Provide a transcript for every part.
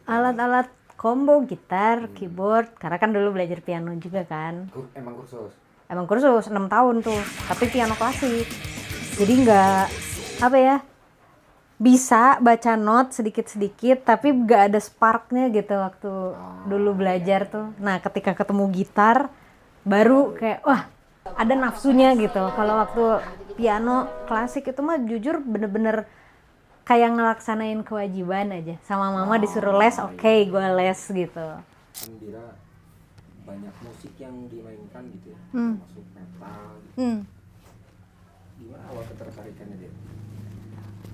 Alat-alat combo, gitar, keyboard, karena kan dulu belajar piano juga kan. Emang kursus? Emang kursus 6 tahun tuh, tapi piano klasik. Jadi nggak, apa ya, bisa baca not sedikit-sedikit, tapi nggak ada sparknya gitu waktu dulu belajar tuh. Nah ketika ketemu gitar, baru kayak, wah ada nafsunya gitu. Kalau waktu piano klasik itu mah jujur bener-bener kayak ngelaksanain kewajiban aja. Sama mama disuruh les, oke, gue les gitu. Kan Dira banyak musik yang dimainkan gitu ya, termasuk metal gitu. Gimana awal ketertarikannya Dira?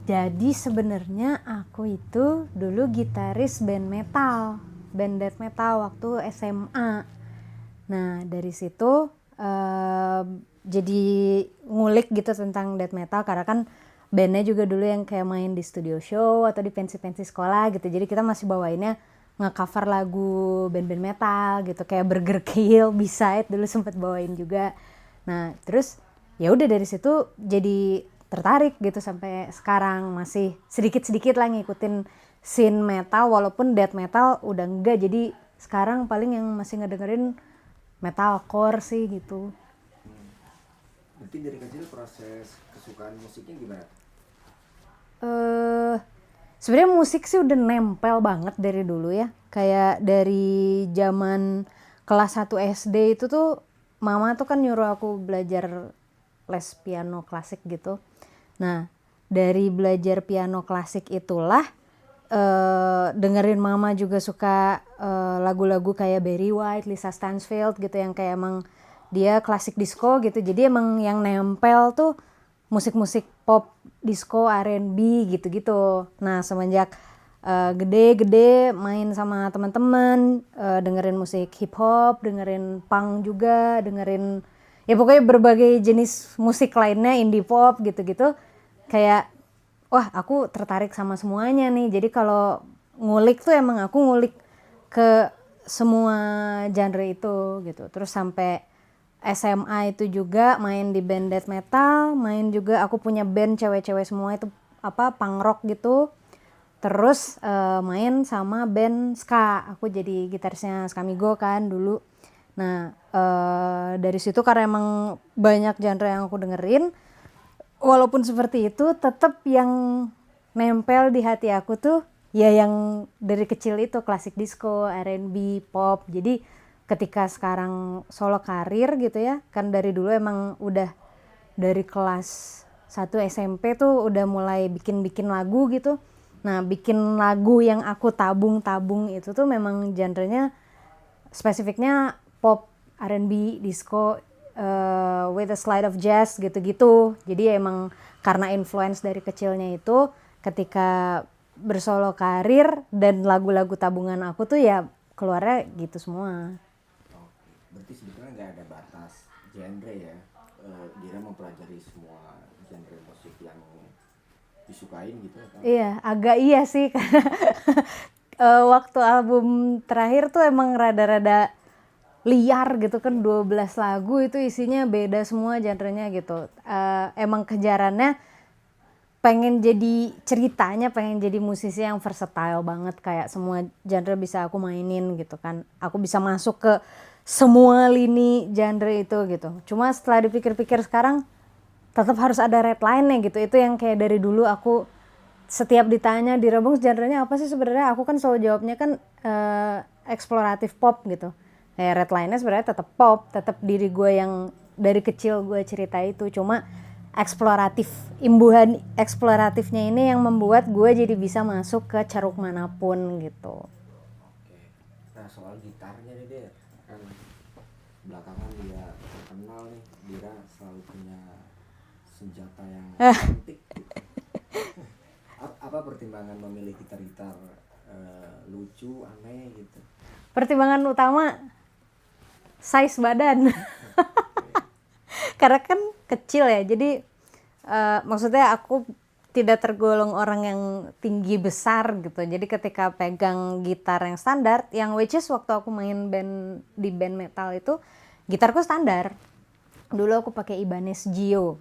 Jadi sebenarnya aku itu dulu gitaris band metal, band death metal waktu SMA. Nah dari situ jadi ngulik gitu tentang death metal, karena kan bandnya juga dulu yang kayak main di studio show atau di pensi-pensi sekolah gitu. Jadi kita masih bawainnya nge-cover lagu band-band metal gitu, kayak Burger Kill, B-side dulu sempet bawain juga. Nah terus ya udah dari situ jadi tertarik gitu sampai sekarang, masih sedikit-sedikit lah ngikutin scene metal, walaupun death metal udah enggak. Jadi sekarang paling yang masih ngedengerin metalcore sih gitu. Berarti dari kecil proses kesukaan musiknya gimana? Sebenarnya musik sih udah nempel banget dari dulu ya. Kayak dari zaman kelas 1 SD itu tuh mama tuh kan nyuruh aku belajar les piano klasik gitu. Nah, dari belajar piano klasik itulah dengerin mama juga suka lagu-lagu kayak Barry White, Lisa Stansfield gitu, yang kayak emang dia klasik disco gitu. Jadi emang yang nempel tuh musik-musik pop, disco, R&B gitu-gitu. Nah semenjak gede-gede main sama teman-teman, dengerin musik hip hop, dengerin punk juga, dengerin ya pokoknya berbagai jenis musik lainnya, indie pop gitu-gitu. Kayak wah aku tertarik sama semuanya nih. Jadi kalau ngulik tuh emang aku ngulik ke semua genre itu gitu. Terus sampai SMA itu juga main di band death metal, main juga aku punya band cewek-cewek semua itu apa punk rock gitu. Terus main sama band ska, aku jadi gitarisnya Skamigo kan dulu. Nah dari situ karena emang banyak genre yang aku dengerin, walaupun seperti itu tetap yang nempel di hati aku tuh ya yang dari kecil itu klasik disco, R&B, pop. Jadi ketika sekarang solo karir gitu ya, kan dari dulu emang udah dari kelas 1 SMP tuh udah mulai bikin-bikin lagu gitu. Nah bikin lagu yang aku tabung-tabung itu tuh memang genrenya spesifiknya pop, R&B, disco, with a slide of jazz gitu-gitu. Jadi emang karena influence dari kecilnya itu, ketika bersolo karir dan lagu-lagu tabungan aku tuh ya keluarnya gitu semua. Oke, berarti sebetulnya nggak ada batas genre ya. Dira mempelajari semua genre musik yang disukain gitu kan? Iya, agak iya sih karena waktu album terakhir tuh emang rada-rada liar gitu kan, 12 lagu itu isinya beda semua genrenya gitu. Emang kejarannya pengen jadi ceritanya, pengen jadi musisi yang versatile banget, kayak semua genre bisa aku mainin gitu kan. Aku bisa masuk ke semua lini genre itu gitu. Cuma setelah dipikir-pikir sekarang tetap harus ada red line-nya gitu. Itu yang kayak dari dulu aku setiap ditanya di Rebung genrenya apa sih sebenarnya, aku kan selalu jawabnya kan eksploratif pop gitu. Kayak red line-nya sebenarnya tetap pop, tetap diri gue yang dari kecil gue cerita itu. Cuma eksploratif, imbuhan eksploratifnya ini yang membuat gue jadi bisa masuk ke ceruk manapun gitu. Oke. Nah soal gitarnya nih Der, kan belakangan dia terkenal nih, Dira selalu punya senjata yang cantik gitu. Apa pertimbangan memilih gitar-gitar lucu, aneh gitu? Pertimbangan utama size badan. Karena kan kecil ya, jadi maksudnya aku tidak tergolong orang yang tinggi besar gitu. Jadi ketika pegang gitar yang standar, yang which is waktu aku main band di band metal itu gitarku standar. Dulu aku pakai Ibanez Gio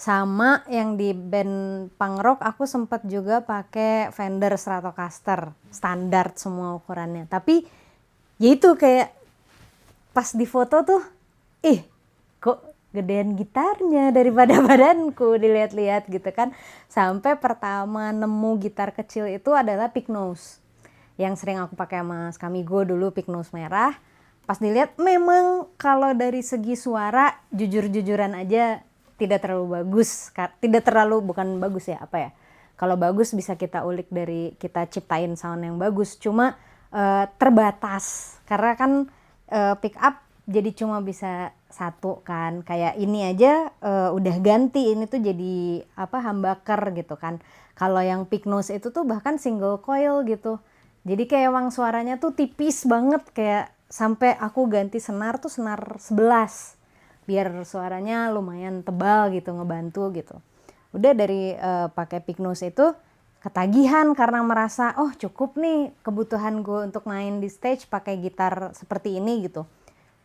Sama yang di band punk rock aku sempat juga pakai Fender Stratocaster, standar semua ukurannya. Tapi ya itu kayak pas di foto tuh, kok gedean gitarnya daripada badanku dilihat-lihat gitu kan. Sampai pertama nemu gitar kecil itu adalah Pig Nose. Yang sering aku pakai sama Skamigo dulu, Pig Nose merah. Pas dilihat memang kalau dari segi suara jujur-jujuran aja tidak terlalu bagus, tidak terlalu, bukan bagus ya, apa ya, kalau bagus bisa kita ulik dari kita ciptain sound yang bagus, cuma terbatas karena kan pick up jadi cuma bisa satu kan, kayak ini aja udah ganti, ini tuh jadi apa, humbucker gitu kan. Kalau yang Pig Nose itu tuh bahkan single coil gitu, jadi kayak emang suaranya tuh tipis banget, kayak sampai aku ganti senar tuh senar 11 biar suaranya lumayan tebal gitu, ngebantu gitu. Udah dari pakai Pig Nose itu ketagihan karena merasa oh cukup nih kebutuhan gue untuk main di stage pakai gitar seperti ini gitu.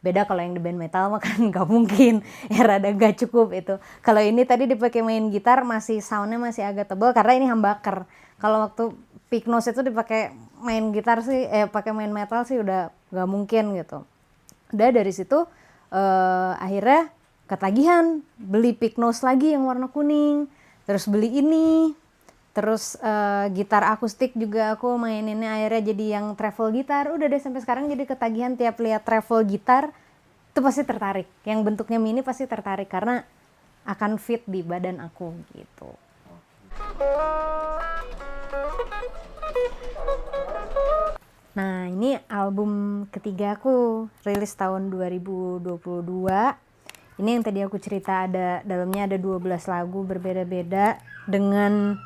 Beda kalau yang di band metal mah kan nggak mungkin, ya rada gak cukup itu. Kalau ini tadi dipakai main gitar masih soundnya masih agak tebal karena ini humbucker. Kalau waktu Pig Nose itu dipakai main gitar sih, pakai main metal sih udah nggak mungkin gitu. Udah dari situ akhirnya ketagihan beli Pig Nose lagi yang warna kuning, terus beli ini, terus gitar akustik juga aku maininnya akhirnya jadi yang travel gitar. Udah deh sampai sekarang jadi ketagihan tiap lihat travel gitar itu pasti tertarik, yang bentuknya mini pasti tertarik karena akan fit di badan aku gitu. Nah ini album ketiga aku, rilis tahun 2022. Ini yang tadi aku cerita, ada dalamnya ada 12 lagu berbeda-beda dengan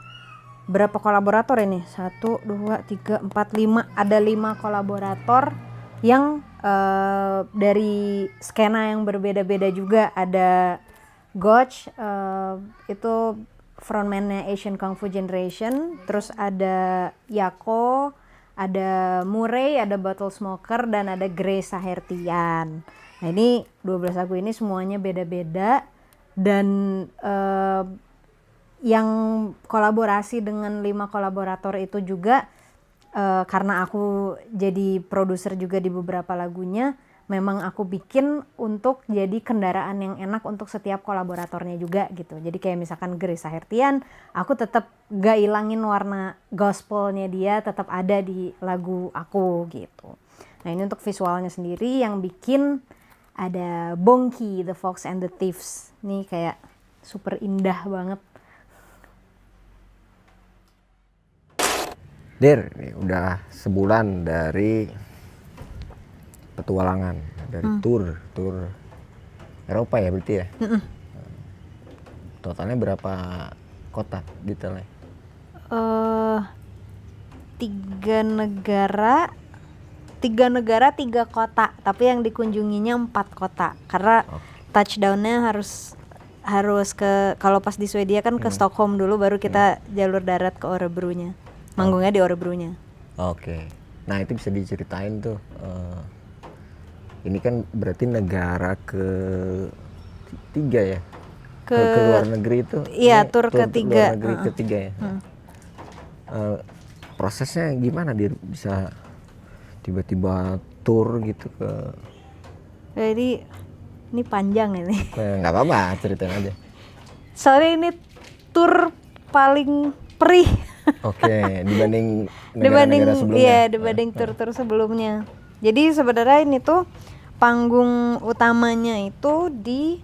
berapa kolaborator ini? 1, 2, 3, 4, 5. Ada 5 kolaborator yang dari skena yang berbeda-beda juga. Ada Gotch, itu frontman-nya Asian Kung Fu Generation. Terus ada Yako, ada Murray, ada Bottle Smoker, dan ada Grace Sahertian. Nah ini 12 lagu ini semuanya beda-beda. Dan yang kolaborasi dengan 5 kolaborator itu juga karena aku jadi produser juga di beberapa lagunya, memang aku bikin untuk jadi kendaraan yang enak untuk setiap kolaboratornya juga gitu. Jadi kayak misalkan Grace Sahertian, aku tetap gak ilangin warna gospelnya dia, tetap ada di lagu aku gitu. Nah ini untuk visualnya sendiri yang bikin ada Bongki, The Fox and the Thieves. Ini kayak super indah banget. Der, nih udah sebulan dari petualangan, dari tour Eropa ya berarti ya? Totalnya berapa kota detailnya? 3 negara 3 kota, tapi yang dikunjunginya 4 kota karena touchdownnya harus ke, kalau pas di Swedia kan ke Stockholm dulu, baru kita jalur darat ke Örebronya, manggungnya di Örebronya. Oke. Nah itu bisa diceritain tuh, ini kan berarti negara ketiga ya, ke luar negeri itu. Iya, tur ketiga. Luar negeri ketiga ya. Prosesnya gimana dia bisa tiba-tiba tur gitu ke? Jadi ini panjang ini. Nggak apa-apa, ceritain aja. Soalnya ini tur paling perih. Oke, dibanding negara-negara sebelumnya. Iya, dibanding tur-tur sebelumnya. Jadi sebenarnya ini tuh panggung utamanya itu di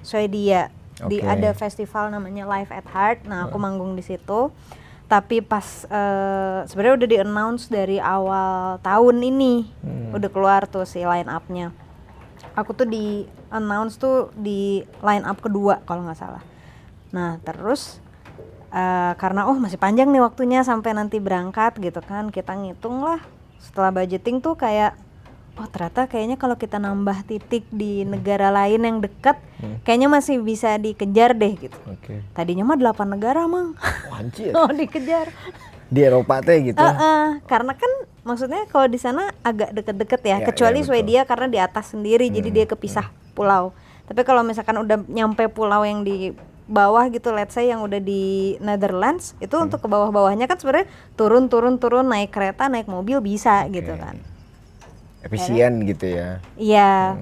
Swedia. Ada festival namanya Live at Heart. Nah, aku manggung di situ. Tapi pas sebenarnya udah di-announce dari awal tahun ini. Udah keluar tuh si line up-nya. Aku tuh di-announce tuh di line up kedua kalau nggak salah. Nah, terus karena masih panjang nih waktunya sampai nanti berangkat gitu kan, kita ngitung lah setelah budgeting tuh kayak ternyata kayaknya kalau kita nambah titik di negara lain yang dekat kayaknya masih bisa dikejar deh gitu. Tadinya mah 8 negara mang. Anjir. Dikejar Di Eropa teh gitu. Karena kan maksudnya kalau di sana agak deket-deket ya, kecuali betul. Swedia karena di atas sendiri jadi dia kepisah pulau. Tapi kalau misalkan udah nyampe pulau yang di bawah gitu, let's say yang udah di Netherlands itu untuk ke bawah-bawahnya kan sebenarnya turun naik kereta, naik mobil bisa gitu kan. Efisien gitu ya. Iya.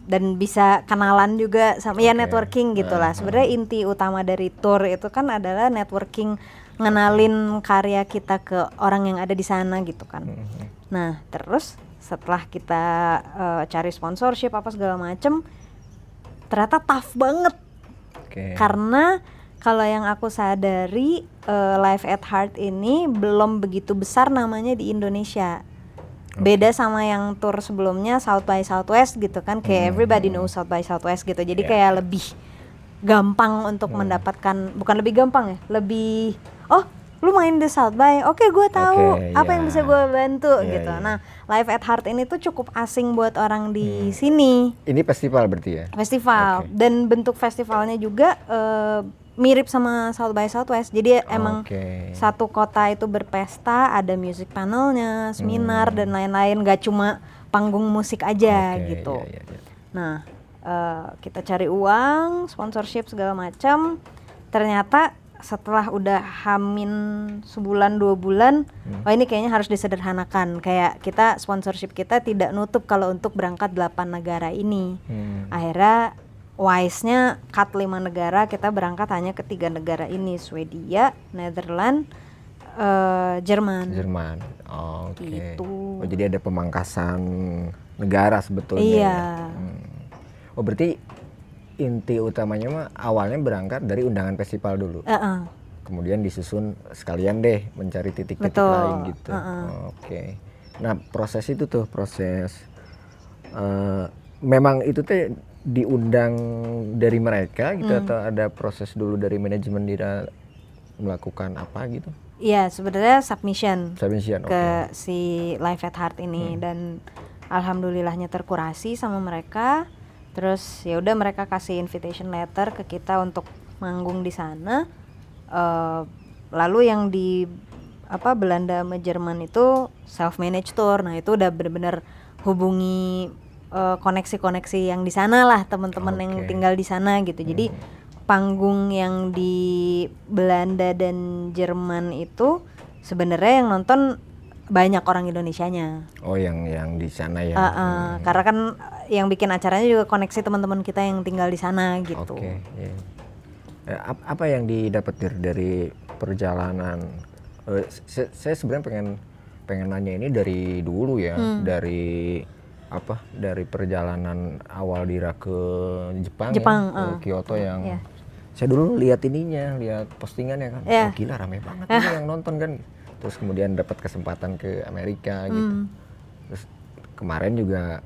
Dan bisa kenalan juga sama ya networking gitulah. Sebenarnya inti utama dari tour itu kan adalah networking, ngenalin karya kita ke orang yang ada di sana gitu kan. Nah, terus setelah kita cari sponsorship apa segala macem, ternyata tough banget. Karena kalau yang aku sadari Live at Heart ini belum begitu besar namanya di Indonesia. Beda sama yang tour sebelumnya South by Southwest gitu kan, kayak everybody knows South by Southwest gitu. Jadi kayak lebih gampang untuk mendapatkan, bukan lebih gampang ya, lebih lu main di South by, oke gue tahu apa yang bisa gue bantu gitu. Nah, Live at Heart ini tuh cukup asing buat orang di sini. Ini festival berarti ya? Festival, dan bentuk festivalnya juga mirip sama South by Southwest. Jadi emang satu kota itu berpesta, ada music panelnya, seminar dan lain-lain, gak cuma panggung musik aja gitu. Nah, kita cari uang, sponsorship segala macam. Ternyata setelah udah hamin sebulan 2 bulan, ini kayaknya harus disederhanakan. Kayak kita sponsorship kita tidak nutup kalau untuk berangkat 8 negara ini. Akhirnya wise-nya cut 5 negara, kita berangkat hanya ke 3 negara ini, Swedia, Netherlands, Jerman. Gitu. Oh, jadi ada pemangkasan negara sebetulnya. Iya. Oh, berarti inti utamanya mah awalnya berangkat dari undangan festival dulu. Kemudian disusun sekalian deh mencari titik-titik lain gitu. Nah, proses itu tuh memang itu tuh diundang dari mereka gitu atau ada proses dulu dari manajemen Dira melakukan apa gitu? Iya, sebenarnya submission ke si Live at Heart ini, dan alhamdulillahnya terkurasi sama mereka. Terus ya udah mereka kasih invitation letter ke kita untuk manggung di sana. Lalu yang di Belanda sama Jerman itu self managed tour. Nah, itu udah benar-benar hubungi koneksi-koneksi yang di sana lah, teman-teman yang tinggal di sana gitu. Jadi panggung yang di Belanda dan Jerman itu sebenarnya yang nonton banyak orang Indonesianya. Oh, yang di sana ya. Karena kan yang bikin acaranya juga koneksi teman-teman kita yang tinggal di sana gitu. Apa yang didapat dari perjalanan? Saya sebenarnya pengen nanya ini dari dulu ya, dari perjalanan awal Dira ke Jepang ya, ke Kyoto yang saya dulu lihat postingannya kan, gila rame banget ini yang nonton kan. Terus kemudian dapat kesempatan ke Amerika gitu. Terus kemarin juga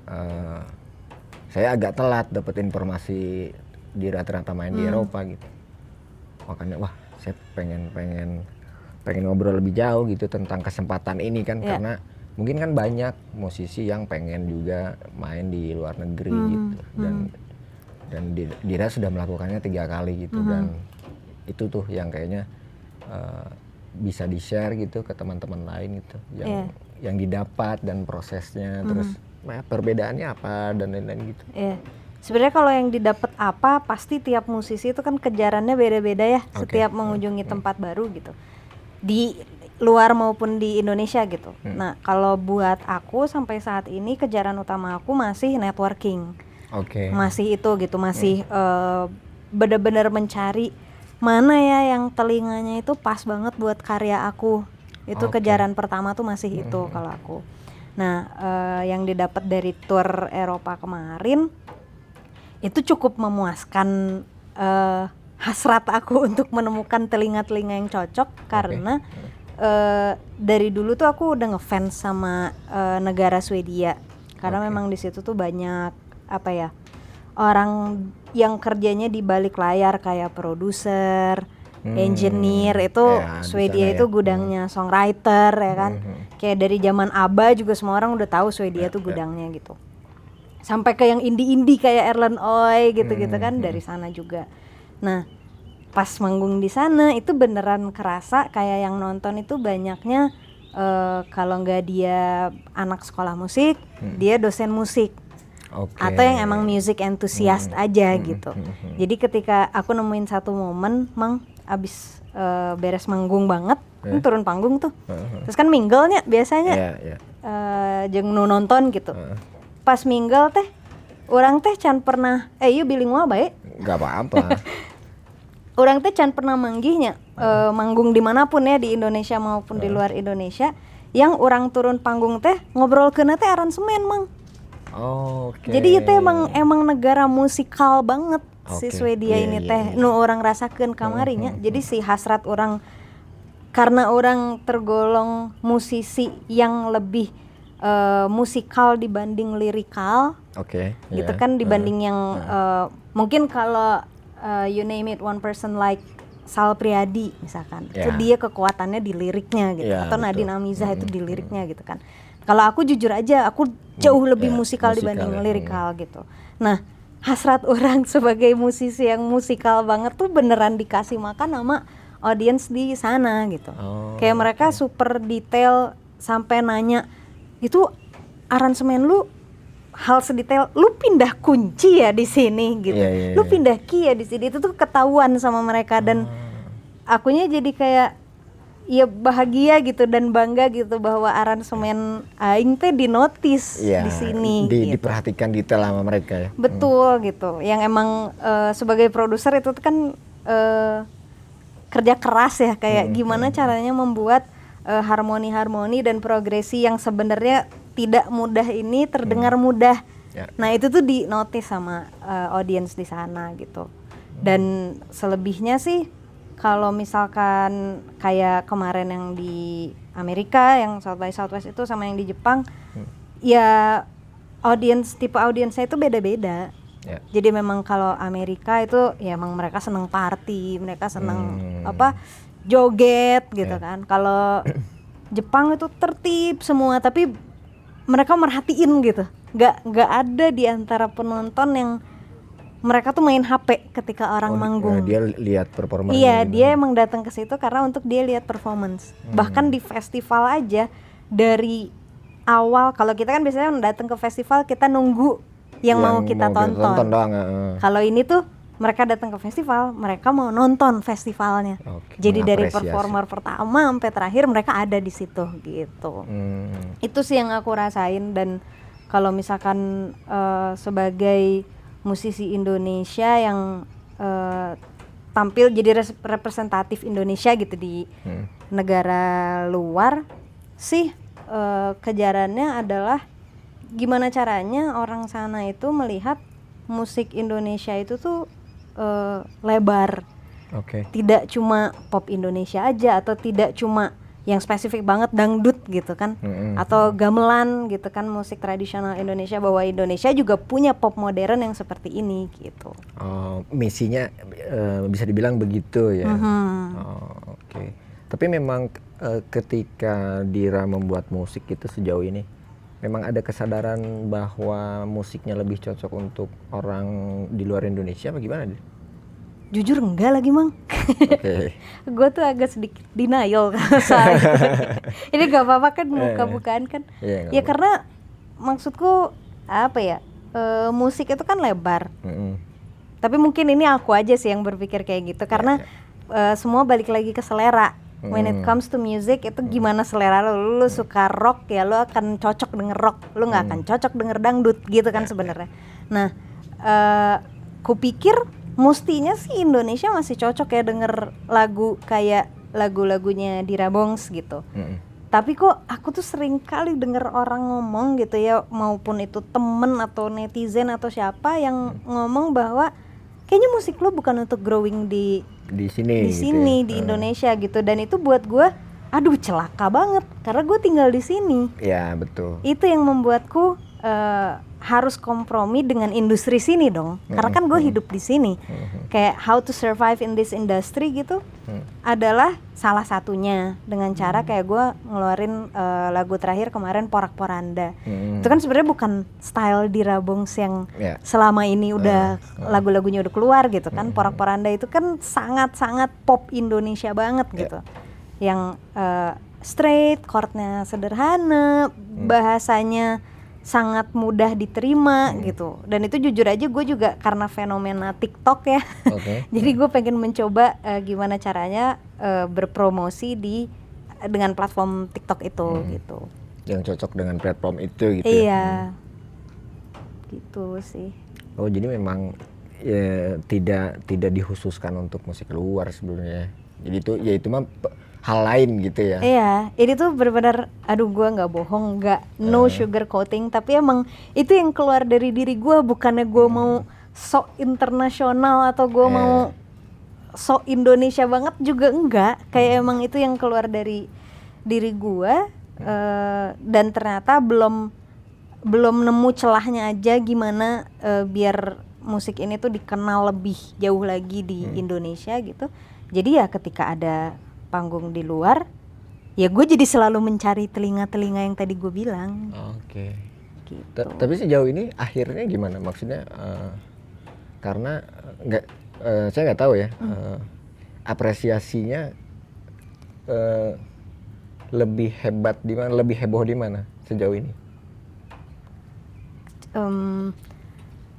saya agak telat dapat informasi Dira ternyata main di Eropa gitu. Makanya saya pengen ngobrol lebih jauh gitu tentang kesempatan ini kan, karena mungkin kan banyak musisi yang pengen juga main di luar negeri gitu, dan Dira sudah melakukannya 3 kali gitu, dan itu tuh yang kayaknya bisa di-share gitu ke teman-teman lain gitu, yang didapat dan prosesnya, terus perbedaannya apa dan lain-lain gitu. Sebenarnya kalau yang didapat apa, pasti tiap musisi itu kan kejarannya beda-beda ya, setiap mengunjungi tempat baru gitu, di luar maupun di Indonesia gitu. Nah, kalau buat aku sampai saat ini kejaran utama aku masih networking. Masih itu gitu, masih benar-benar mencari mana ya yang telinganya itu pas banget buat karya aku. Itu kejaran pertama tuh masih itu kalau aku. Nah, yang didapat dari tour Eropa kemarin itu cukup memuaskan hasrat aku untuk menemukan telinga-telinga yang cocok, karena dari dulu tuh aku udah ngefans sama negara Swedia, karena memang di situ tuh banyak orang yang kerjanya di balik layar kayak produser, engineer, itu Swedia itu gudangnya songwriter ya kan. Kayak dari zaman ABBA juga semua orang udah tahu Swedia tuh gudangnya gitu. Sampai ke yang indie-indie kayak Erlen Oy gitu-gitu kan dari sana juga. Nah, pas manggung di sana itu beneran kerasa kayak yang nonton itu banyaknya kalau nggak dia anak sekolah musik, dia dosen musik. Oke. atau yang emang music enthusiast aja gitu. Jadi ketika aku nemuin satu momen, Mang, abis beres manggung banget, kan turun panggung tuh, terus kan minggelnya biasanya, jeung nu nonton gitu. Pas minggel teh, orang teh can pernah, ieu bilingual bae. Gak apa-apa. Orang teh can pernah manggihnya, manggung dimanapun ya, di Indonesia maupun di luar Indonesia, yang orang turun panggung teh ngobrolkeunna teh aransemen, Mang. Oke. Jadi itu emang negara musikal banget si Oke. Swedia Iya, ini iya, teh. iya. Nu orang rasakeun kamarinya. Jadi si hasrat orang, karena orang tergolong musisi yang lebih musikal dibanding lirikal, Oke. gitu iya. kan, dibanding yang mungkin kalau you name it, one person like Sal Priadi misalkan, itu Ya. dia kekuatannya di liriknya gitu, Ya, atau betul. Nadine Amizah itu di liriknya gitu kan. Kalau aku jujur aja, aku jauh lebih ya, musikal musikal dibanding ya. lirikal gitu. Nah, hasrat orang sebagai musisi yang musikal banget tuh beneran dikasih makan sama audience di sana gitu. Oh, Kayak mereka super detail sampai nanya, itu aransemen lu hal sedetail, lu pindah kunci ya di sini gitu. Iya, Lu iya. pindah key ya di sini, itu tuh ketahuan sama mereka. Dan akunya jadi kayak ya bahagia gitu dan bangga gitu bahwa aransemen aing teh dinotis Iya, di sini gitu. diperhatikan detail sama mereka ya. Betul gitu. Yang emang sebagai produser itu tuh kan kerja keras ya, kayak gimana caranya membuat harmoni-harmoni dan progresi yang sebenarnya tidak mudah ini terdengar mudah. Ya. Nah, itu tuh di notice sama audience di sana gitu. Dan selebihnya sih kalau misalkan kayak kemarin yang di Amerika, yang South by Southwest itu, sama yang di Jepang, ya tipe audiensnya itu beda-beda. Ya. Jadi memang kalau Amerika itu ya emang mereka seneng party, mereka seneng joget gitu kan. Kalau Jepang itu tertib semua, tapi mereka merhatiin gitu. Nggak ada di antara penonton yang mereka tuh main HP ketika orang manggung. Dia lihat performanya. Iya, gitu. dia emang datang ke situ karena untuk dia lihat performance. Bahkan di festival aja, dari awal, kalau kita kan biasanya datang ke festival kita nunggu yang mau kita tonton. doang. Kalau ini tuh mereka datang ke festival, mereka mau nonton festivalnya. Oke, Jadi dari mengapresiasi. performer pertama sampai terakhir mereka ada di situ gitu. Itu sih yang aku rasain. Dan kalau misalkan sebagai musisi Indonesia yang tampil jadi representatif Indonesia gitu di negara luar sih, kejarannya adalah gimana caranya orang sana itu melihat musik Indonesia itu tuh lebar. Oke. Tidak cuma pop Indonesia aja, atau tidak cuma yang spesifik banget dangdut gitu kan, atau gamelan gitu kan, musik tradisional Indonesia, bahwa Indonesia juga punya pop modern yang seperti ini gitu. Oh, misinya bisa dibilang begitu ya. Oh, oke. Tapi memang ketika Dira membuat musik itu sejauh ini, memang ada kesadaran bahwa musiknya lebih cocok untuk orang di luar Indonesia, apa gimana? Jujur enggak lagi, Mang. Oke. Gue tuh agak sedikit denial soal itu. Ini gak apa-apa kan, buka-bukaan kan. Iya, Ya karena maksudku apa ya, musik itu kan lebar. Tapi mungkin ini aku aja sih yang berpikir kayak gitu, karena semua balik lagi ke selera. When it comes to music, itu gimana selera lu suka rock ya lu akan cocok denger rock, lu nggak akan cocok denger dangdut gitu kan sebenarnya. Nah, kupikir mestinya sih Indonesia masih cocok ya denger lagu kayak lagu-lagunya Dira Bongs gitu. Tapi kok aku tuh sering kali denger orang ngomong gitu ya, maupun itu temen atau netizen atau siapa yang ngomong bahwa kayaknya musik lu bukan untuk growing di sini di Indonesia gitu. Dan itu buat gue, aduh celaka banget, karena gue tinggal di sini. Ya betul. Itu yang membuatku harus kompromi dengan industri sini dong, karena kan gue hidup di sini. Kayak how to survive in this industry gitu adalah salah satunya dengan cara kayak gue ngeluarin lagu terakhir kemarin, Porak Poranda. Itu kan sebenarnya bukan style Dira Bongs yang selama ini udah lagu-lagunya udah keluar gitu kan. Porak Poranda itu kan sangat-sangat pop Indonesia banget gitu, yang straight, chordnya sederhana, bahasanya sangat mudah diterima gitu. Dan itu jujur aja gue juga karena fenomena TikTok ya. Jadi gue pengen mencoba gimana caranya berpromosi dengan platform TikTok itu gitu. Yang cocok dengan platform itu gitu. Iya. Gitu sih. Oh, jadi memang ya, tidak dikhususkan untuk musik luar sebenarnya. Jadi itu mah hal lain gitu ya. Iya, ini tuh benar-benar aduh gue nggak bohong, no sugar coating, tapi emang itu yang keluar dari diri gue, bukannya gue mau sok internasional atau gue mau sok Indonesia banget juga enggak, kayak emang itu yang keluar dari diri gue dan ternyata belum nemu celahnya aja gimana biar musik ini tuh dikenal lebih jauh lagi di Indonesia gitu. Jadi ya ketika ada panggung di luar, ya gue jadi selalu mencari telinga-telinga yang tadi gue bilang. Oke. Gitu. Tapi sejauh ini akhirnya gimana? Maksudnya karena saya nggak tahu ya apresiasinya lebih hebat di mana, lebih heboh di mana sejauh ini?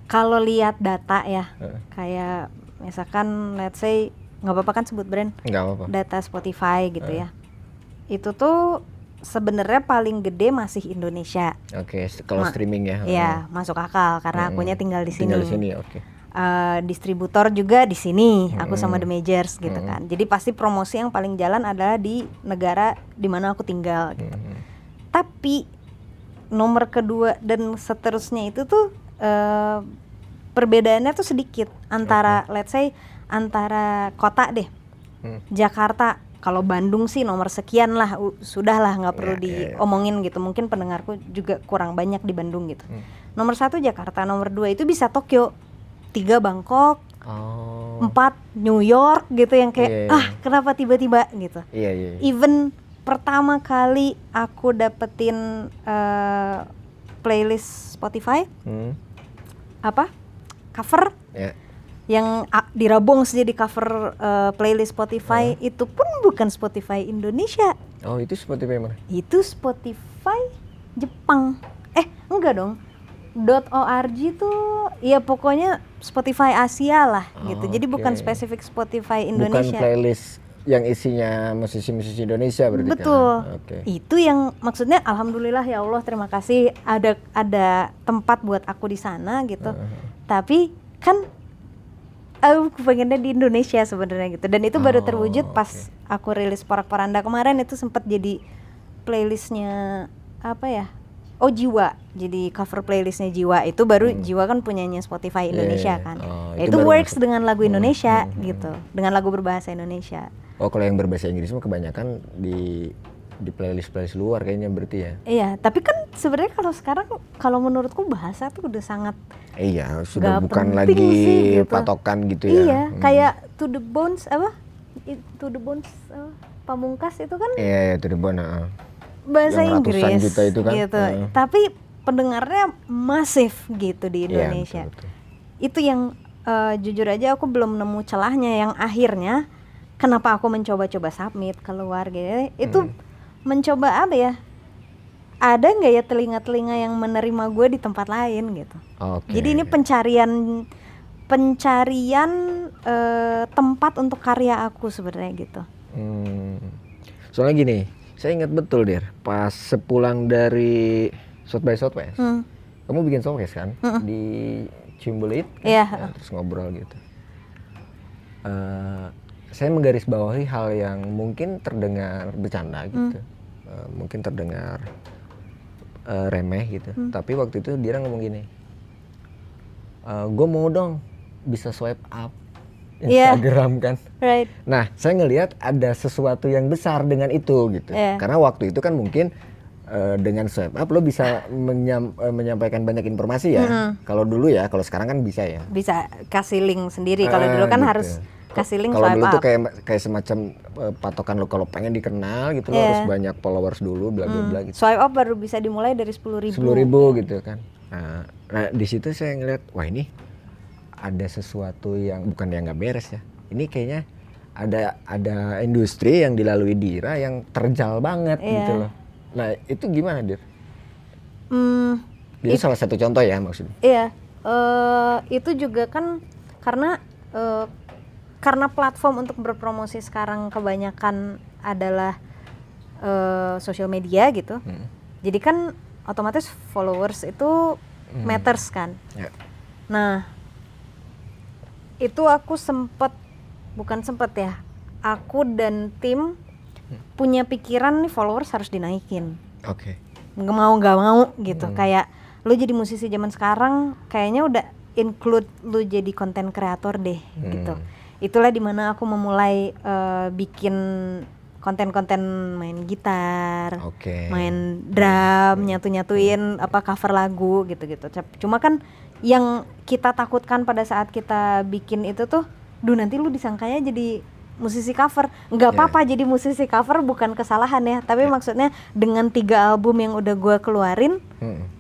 Kalau lihat data ya, kayak misalkan let's say nggak apa-apa kan sebut brand, nggak apa-apa. data Spotify gitu ya, itu tuh sebenarnya paling gede masih Indonesia. Oke, kalau streaming ya. Iya, masuk akal karena akunya tinggal di sini. Tinggal di sini, oke. Distributor juga di sini, aku sama The Majors gitu kan. Jadi pasti promosi yang paling jalan adalah di negara di mana aku tinggal gitu. Tapi nomor kedua dan seterusnya itu tuh perbedaannya tuh sedikit antara let's say antara kota deh. Jakarta, kalau Bandung sih nomor sekian lah, sudah lah nggak perlu diomongin gitu. Mungkin pendengarku juga kurang banyak di Bandung gitu. Nomor 1 Jakarta, nomor 2 itu bisa Tokyo, 3 Bangkok, 4 New York gitu yang kayak kenapa tiba-tiba gitu. Even pertama kali aku dapetin playlist Spotify cover yang dirabong jadi cover playlist Spotify itu pun bukan Spotify Indonesia. Oh, itu Spotify mana? Itu Spotify Jepang. Enggak dong. .org tuh ya pokoknya Spotify Asia lah gitu. Jadi bukan spesifik Spotify Indonesia. Bukan playlist yang isinya musisi-musisi Indonesia berarti. Betul. Kan? Itu yang maksudnya alhamdulillah ya Allah, terima kasih ada tempat buat aku di sana gitu. Tapi kan aku pengennya di Indonesia sebenarnya gitu, dan itu baru terwujud pas aku rilis Porak-Poranda kemarin. Itu sempat jadi playlistnya apa ya, Jiwa, jadi cover playlistnya Jiwa. Itu baru Jiwa kan punyanya Spotify Indonesia kan. Itu works masuk dengan lagu Indonesia gitu, dengan lagu berbahasa Indonesia. Kalau yang berbahasa Inggris mah kebanyakan di playlist luar kayaknya berarti ya. Iya, tapi kan sebenarnya kalau sekarang kalau menurutku bahasa tuh udah sangat sudah bukan lagi sih, gitu. Patokan gitu ya. Iya, kayak To The Bones Pamungkas itu kan. Iya, To The Bones. Bahasa yang Inggris juta itu kan. Gitu. Tapi pendengarnya masif gitu di Indonesia. Betul. Itu yang jujur aja aku belum nemu celahnya, yang akhirnya kenapa aku mencoba-coba submit keluar gitu. Itu mencoba apa ya? Ada nggak ya telinga-telinga yang menerima gue di tempat lain gitu. Jadi ini pencarian tempat untuk karya aku sebenarnya gitu. Soalnya gini, saya ingat betul Dir, pas sepulang dari South by Southwest, kamu bikin showcase kan di Cimbelit, kan? Terus ngobrol gitu. Saya menggarisbawahi hal yang mungkin terdengar bercanda gitu, mungkin terdengar remeh gitu. Tapi waktu itu dia ngomong gini, gue mau dong bisa swipe up Instagram kan. Right. Nah, saya ngelihat ada sesuatu yang besar dengan itu gitu. Karena waktu itu kan mungkin dengan swipe up lo bisa menyampaikan banyak informasi ya. Kalau dulu ya, kalau sekarang kan bisa ya. Bisa kasih link sendiri. Kalau dulu kan gitu. harus kasih link swipe up. Kalau dulu tuh kayak semacam patokan lo kalau pengen dikenal gitu lo harus banyak followers dulu bla bla bla gitu. Swipe up baru bisa dimulai dari 10.000 gitu kan. Nah, di situ saya ngeliat, wah ini ada sesuatu yang bukan yang nggak beres ya. Ini kayaknya ada industri yang dilalui Dira yang terjal banget gitu loh. Nah, itu gimana Dir? Itu salah satu contoh ya maksudnya. Iya, itu juga kan karena platform untuk berpromosi sekarang kebanyakan adalah sosial media gitu. Jadi kan otomatis followers itu matters kan. Yeah. Nah, itu aku aku dan tim punya pikiran nih followers harus dinaikin. Oke. Nggak mau gitu. Kayak lu jadi musisi zaman sekarang kayaknya udah include lu jadi content creator deh gitu. Itulah dimana aku memulai bikin konten-konten main gitar, main drum, nyatuin cover lagu gitu-gitu. Cuma kan yang kita takutkan pada saat kita bikin itu tuh, nanti lu disangkanya jadi musisi cover. Nggak apa-apa jadi musisi cover, bukan kesalahan ya. Tapi maksudnya dengan 3 album yang udah gua keluarin,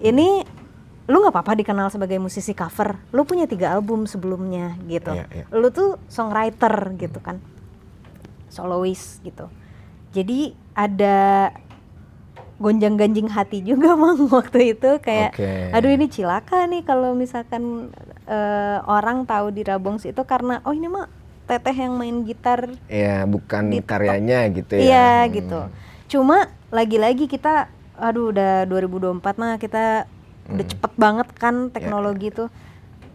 ini lu nggak apa-apa dikenal sebagai musisi cover. Lu punya 3 album sebelumnya gitu. Lu tuh songwriter gitu kan, soloist gitu. Jadi ada gonjang-ganjing hati juga Mang waktu itu kayak aduh ini cilaka nih kalau misalkan orang tahu Dira Bongs itu karena oh ini mah Teteh yang main gitar. Iya, bukan karyanya gitu ya. Iya gitu. Cuma lagi-lagi kita udah 2024 mah kita udah cepet banget kan teknologi itu.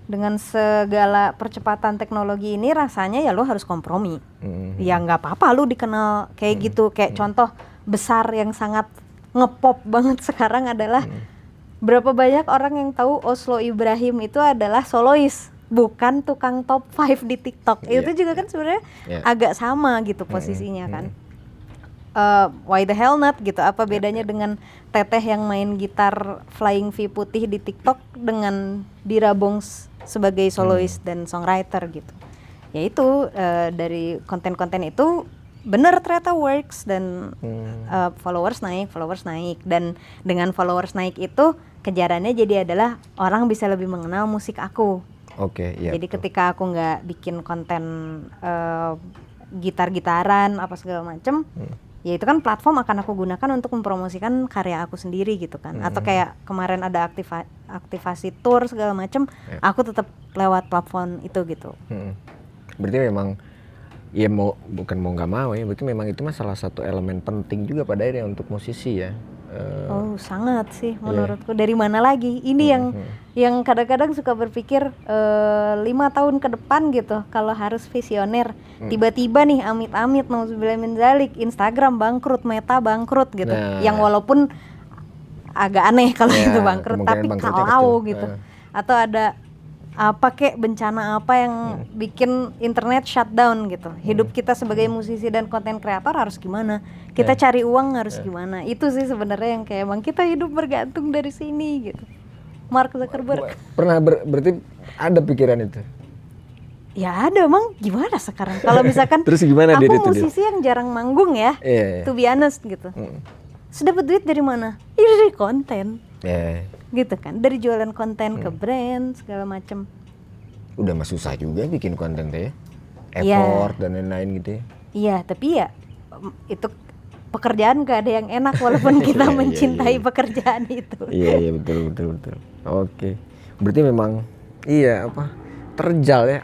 Dengan segala percepatan teknologi ini rasanya ya lo harus kompromi. Ya nggak apa-apa lo dikenal kayak gitu. Kayak contoh besar yang sangat ngepop banget sekarang adalah berapa banyak orang yang tahu Oslo Ibrahim itu adalah solois, bukan tukang top 5 di TikTok. Itu juga kan sebenarnya agak sama gitu posisinya kan. Why the hell not gitu. Apa bedanya dengan Teteh yang main gitar Flying V putih di TikTok dengan Dira Bongs sebagai solois dan songwriter gitu. Ya itu dari konten-konten itu bener ternyata works dan followers naik dan dengan followers naik itu kejarannya jadi adalah orang bisa lebih mengenal musik aku. Jadi ketika aku nggak bikin konten gitar-gitaran apa segala macem, ya itu kan platform akan aku gunakan untuk mempromosikan karya aku sendiri gitu kan. Atau kayak kemarin ada aktivasi tour segala macem, aku tetap lewat platform itu gitu. Berarti memang ya bukan mau nggak mau ya, berarti memang itu mah salah satu elemen penting juga pada akhirnya untuk musisi ya. Sangat sih menurutku. Dari mana lagi? Ini yang kadang-kadang suka berpikir 5 tahun ke depan gitu kalau harus visioner. Tiba-tiba nih amit-amit nauzubillah min dzalik, Instagram bangkrut, Meta bangkrut gitu. Yang walaupun agak aneh kalau itu bangkrut, tapi kalau gitu. Atau ada bencana apa yang bikin internet shutdown gitu. Hidup kita sebagai musisi dan konten kreator harus gimana? Kita cari uang harus gimana? Itu sih sebenarnya yang kayak emang kita hidup bergantung dari sini gitu. Mark Zuckerberg. Pernah berarti ada pikiran itu? Ya ada Mang, gimana sekarang? Kalau misalkan terus gimana aku musisi yang jarang manggung ya, to be honest gitu. Sudah dapat duit dari mana? Ya dari konten. Gitu kan, dari jualan konten ke brand segala macem. Udah mah susah juga bikin konten teh, effort dan lain-lain gitu ya. Iya, tapi ya itu pekerjaan gak ada yang enak walaupun kita mencintai pekerjaan itu. Iya betul. Oke, berarti memang terjal ya.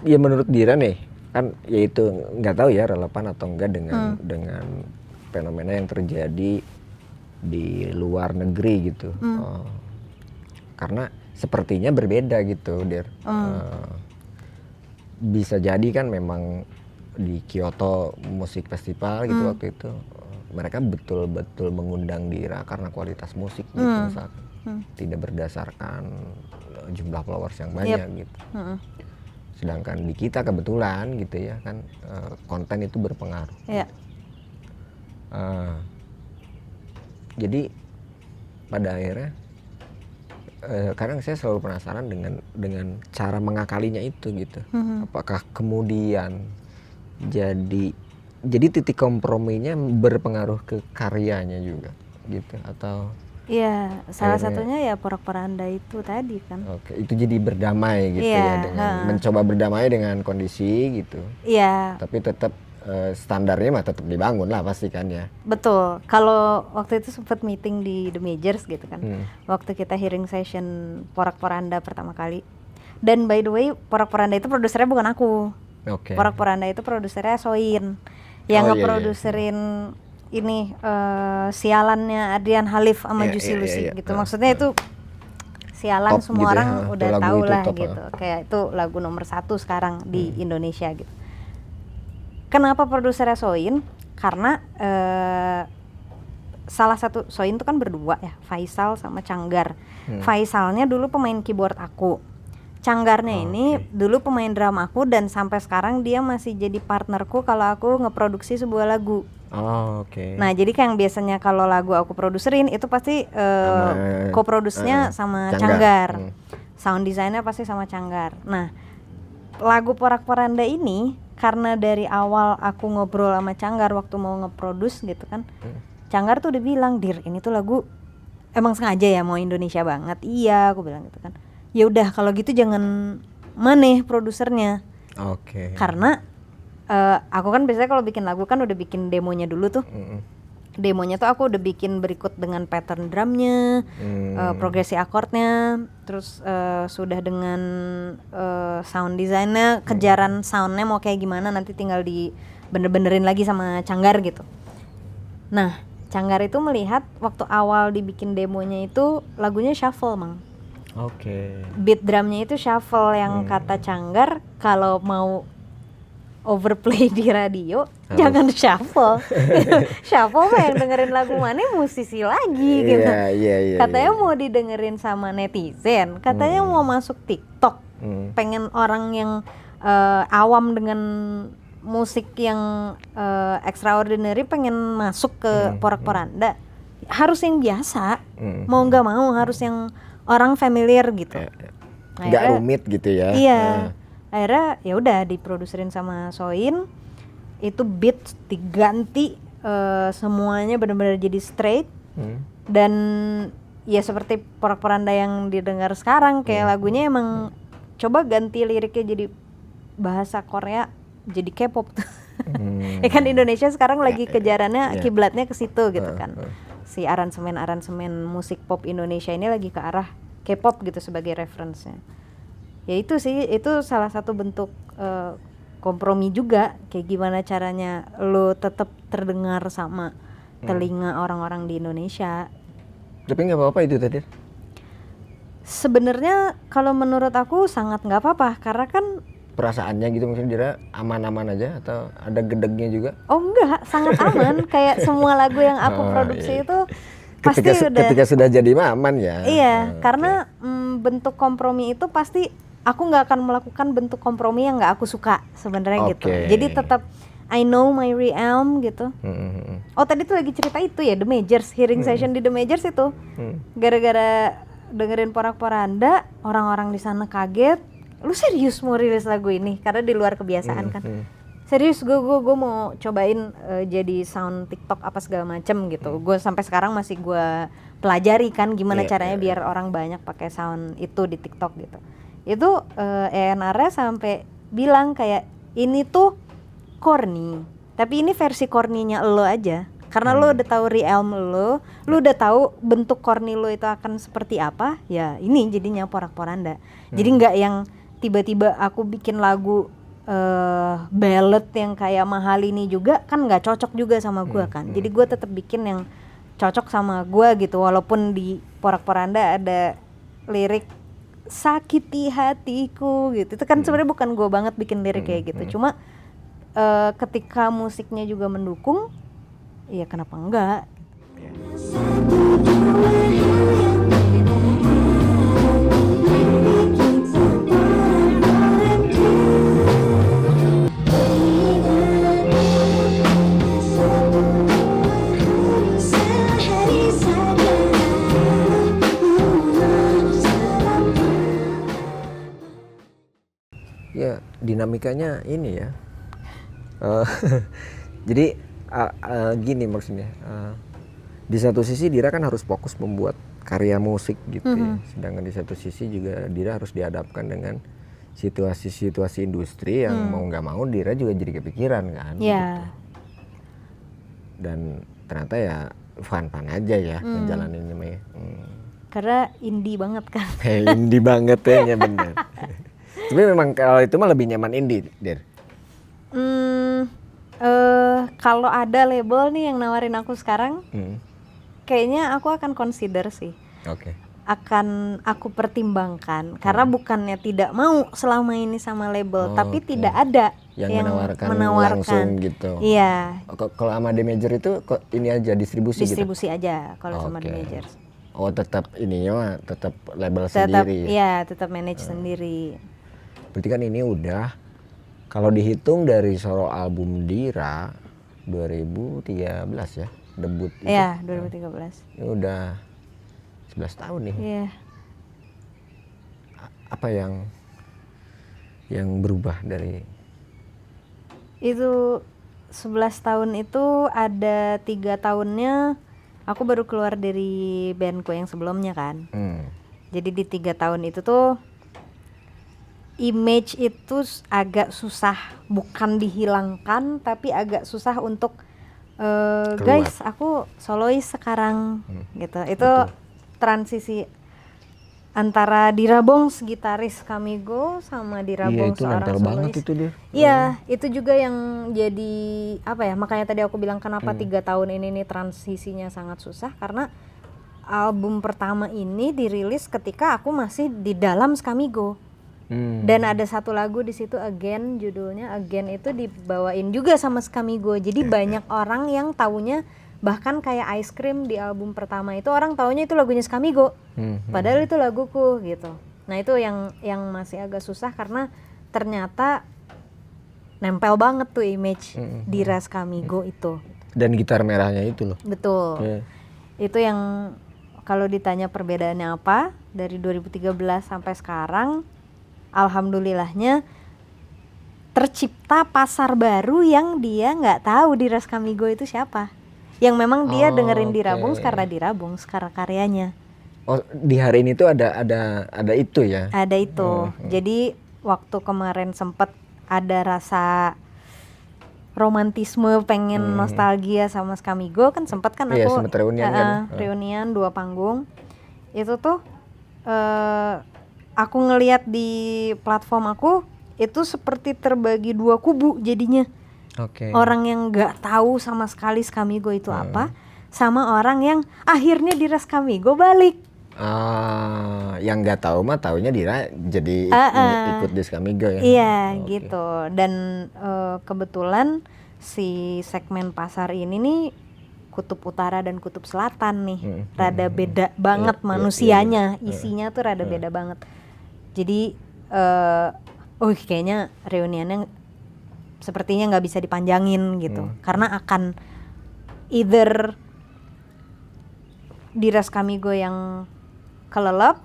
Ya menurut Dira nih kan, ya itu nggak tahu ya relevan atau enggak dengan fenomena yang terjadi di luar negeri gitu. Karena sepertinya berbeda gitu, Dir. Bisa jadi kan memang di Kyoto Musik Festival gitu waktu itu mereka betul-betul mengundang Dira karena kualitas musik gitu misalkan. Tidak berdasarkan jumlah followers yang banyak gitu. Sedangkan di kita kebetulan gitu ya kan, konten itu berpengaruh. Jadi pada akhirnya kadang saya selalu penasaran dengan cara mengakalinya itu gitu. Apakah kemudian jadi titik komprominya berpengaruh ke karyanya juga gitu atau? Iya, salah satunya ya porak-poranda itu tadi kan. Itu jadi berdamai gitu ya dengan mencoba berdamai dengan kondisi gitu. Iya. Tapi tetap standarnya mah tetap dibangun lah pasti kan ya. Betul. Kalau waktu itu sempat meeting di The Majors gitu kan. Waktu kita hearing session Porak-Poranda pertama kali. Dan by the way, Porak-Poranda itu produsernya bukan aku. Oke. Porak-Poranda itu produsernya Soin. Yang ngeproduserin ini sialannya Adrian Halif sama Juicy Lucy gitu. Maksudnya itu sialan top semua gitu orang ya, udah lagu tahu itu lah top, gitu. Kayak itu lagu nomor 1 sekarang di Indonesia gitu. Kenapa produsernya Soin? Karena salah satu Soin itu kan berdua ya, Faisal sama Canggar. Faisalnya dulu pemain keyboard aku. Canggarnya ini dulu pemain drum aku dan sampai sekarang dia masih jadi partnerku kalau aku ngeproduksi sebuah lagu. Nah, jadi kayak yang biasanya kalau lagu aku produserin itu pasti co-produce-nya sama Canggar. Sound design-nya pasti sama Canggar. Nah, lagu Porak-Poranda ini karena dari awal aku ngobrol sama Canggar waktu mau nge-produce gitu kan. Canggar tuh udah bilang, "Dir, ini tuh lagu emang sengaja ya mau Indonesia banget." Iya, aku bilang gitu kan. Ya udah kalau gitu jangan maneh produsernya. Karena aku kan biasanya kalau bikin lagu kan udah bikin demonya dulu tuh. Demonya tuh aku udah bikin berikut dengan pattern drumnya, progresi akordnya, terus sudah dengan sound design-nya, kejaran soundnya mau kayak gimana nanti tinggal di bener-benerin lagi sama Canggar gitu. Nah, Canggar itu melihat waktu awal dibikin demonya itu lagunya shuffle, Mang. Beat drumnya itu shuffle yang kata Canggar kalau mau overplay di radio jangan shuffle. Shuffle mah yang dengerin lagu mana musisi lagi gitu. Katanya mau didengerin sama netizen, katanya mau masuk TikTok. Pengen orang yang awam dengan musik yang extraordinary pengen masuk ke Porak-Poranda. Harus yang biasa. Mau enggak mau harus yang orang familiar gitu. Nggak rumit gitu ya. Iya. Akhirnya ya udah diproduserin sama Soin. Itu beat diganti semuanya benar-benar jadi straight. Dan ya seperti Porak-Poranda yang didengar sekarang kayak lagunya emang coba ganti liriknya jadi bahasa Korea jadi K-pop tuh. Ya kan Indonesia sekarang lagi kejarannya kiblatnya ke situ gitu kan. Si aransemen musik pop Indonesia ini lagi ke arah K-pop gitu sebagai reference-nya. Ya itu sih, itu salah satu bentuk kompromi juga, kayak gimana caranya lo tetap terdengar sama telinga orang-orang di Indonesia. Tapi nggak apa-apa itu tadi? Sebenarnya kalau menurut aku sangat nggak apa-apa, karena kan perasaannya gitu maksudnya Dira aman-aman aja atau ada gedegnya juga? Oh enggak, sangat aman. Kayak semua lagu yang aku produksi itu pasti ketika sudah jadi aman ya. Iya, karena bentuk kompromi itu pasti aku nggak akan melakukan bentuk kompromi yang nggak aku suka sebenarnya gitu. Jadi tetap I know my realm gitu. Oh tadi tuh lagi cerita itu ya The Majors, hearing session di The Majors itu. Gara-gara dengerin Porak-Poranda, orang-orang di sana kaget. Lu serius mau rilis lagu ini? Karena di luar kebiasaan kan. Serius gue mau cobain jadi sound TikTok apa segala macem gitu. Gue sampai sekarang masih gue pelajari kan gimana caranya biar orang banyak pakai sound itu di TikTok gitu. Itu ENR-nya sampai bilang kayak ini tuh corny, tapi ini versi corny-nya lo aja. Karena lo udah tahu realm lo udah tahu bentuk corny lo itu akan seperti apa, ya ini jadinya Porak-Poranda. Jadi nggak yang tiba-tiba aku bikin lagu ballad yang kayak Mahal ini juga kan nggak cocok juga sama gue kan. Jadi gue tetap bikin yang cocok sama gue gitu, walaupun di Porak-Poranda ada lirik sakiti hatiku gitu. Itu kan sebenarnya bukan gue banget bikin lirik kayak gitu. Cuma ketika musiknya juga mendukung, ya kenapa enggak? Ya dinamikanya ini ya. Jadi gini maksudnya, di satu sisi Dira kan harus fokus membuat karya musik gitu ya. Sedangkan di satu sisi juga Dira harus dihadapkan dengan situasi industri yang mau nggak mau Dira juga jadi kepikiran kan. Iya. Gitu. Dan ternyata ya fun aja ya ngejalanin ini. Karena indie banget kan. Indie banget ya bener. Tapi memang kalau itu mah lebih nyaman indie, Dir. Kalau ada label nih yang nawarin aku sekarang, kayaknya aku akan consider sih. Oke. Akan aku pertimbangkan karena bukannya tidak mau selama ini sama label, tapi tidak ada yang menawarkan langsung gitu. Iya. Kalau sama The Major itu kok ini aja distribusi gitu. Distribusi aja kalau sama The Major. Oh, tetap ininya tetap label sendiri. Iya, tetap manage sendiri. Berarti kan ini udah kalau dihitung dari solo album Dira 2013 ya, debut itu. Iya, 2013. Ini udah 11 tahun nih. Iya. Apa yang berubah dari itu? 11 tahun itu ada 3 tahunnya aku baru keluar dari bandku yang sebelumnya kan. Jadi di 3 tahun itu tuh image itu agak susah, bukan dihilangkan tapi agak susah untuk guys aku solois sekarang gitu. Itu betul. Transisi antara Dira Bongs gitaris Kamigo sama Dira Bongs seorang solois. Banget itu dia. Iya, itu juga yang jadi apa ya? Makanya tadi aku bilang kenapa 3 tahun ini nih transisinya sangat susah karena album pertama ini dirilis ketika aku masih di dalam Skamigo. Dan ada satu lagu di situ Again, judulnya Again itu dibawain juga sama Skamigo. Jadi banyak orang yang taunya bahkan kayak Ice Cream di album pertama itu orang taunya itu lagunya Skamigo. Padahal itu laguku gitu. Nah, itu yang masih agak susah karena ternyata nempel banget tuh image Dira Skamigo itu. Dan gitar merahnya itu loh. Betul. Itu yang kalau ditanya perbedaannya apa dari 2013 sampai sekarang, alhamdulillahnya tercipta pasar baru yang dia nggak tahu Dira Skamigo itu siapa. Yang memang dia dengerin Dira Bongs karena Dira Bongs karena karyanya. Oh, di hari ini tuh ada itu ya? Ada itu. Jadi waktu kemarin sempet ada rasa romantisme, pengen nostalgia sama Skamigo kan sempet kan aku sempet reunian reunian 2 panggung. Itu tuh aku ngelihat di platform aku itu seperti terbagi 2 kubu jadinya. Orang yang nggak tahu sama sekali Skamigo itu apa, sama orang yang akhirnya Dira Skamigo balik. Yang nggak tahu mah taunya Dira jadi ikut di Skamigo ya. Iya gitu. Dan kebetulan si segmen pasar ini nih kutub utara dan kutub selatan nih, rada beda banget manusianya, isinya tuh rada beda banget. Jadi kayaknya reuniannya sepertinya nggak bisa dipanjangin gitu, karena akan either Dira Skamigo yang kelelep,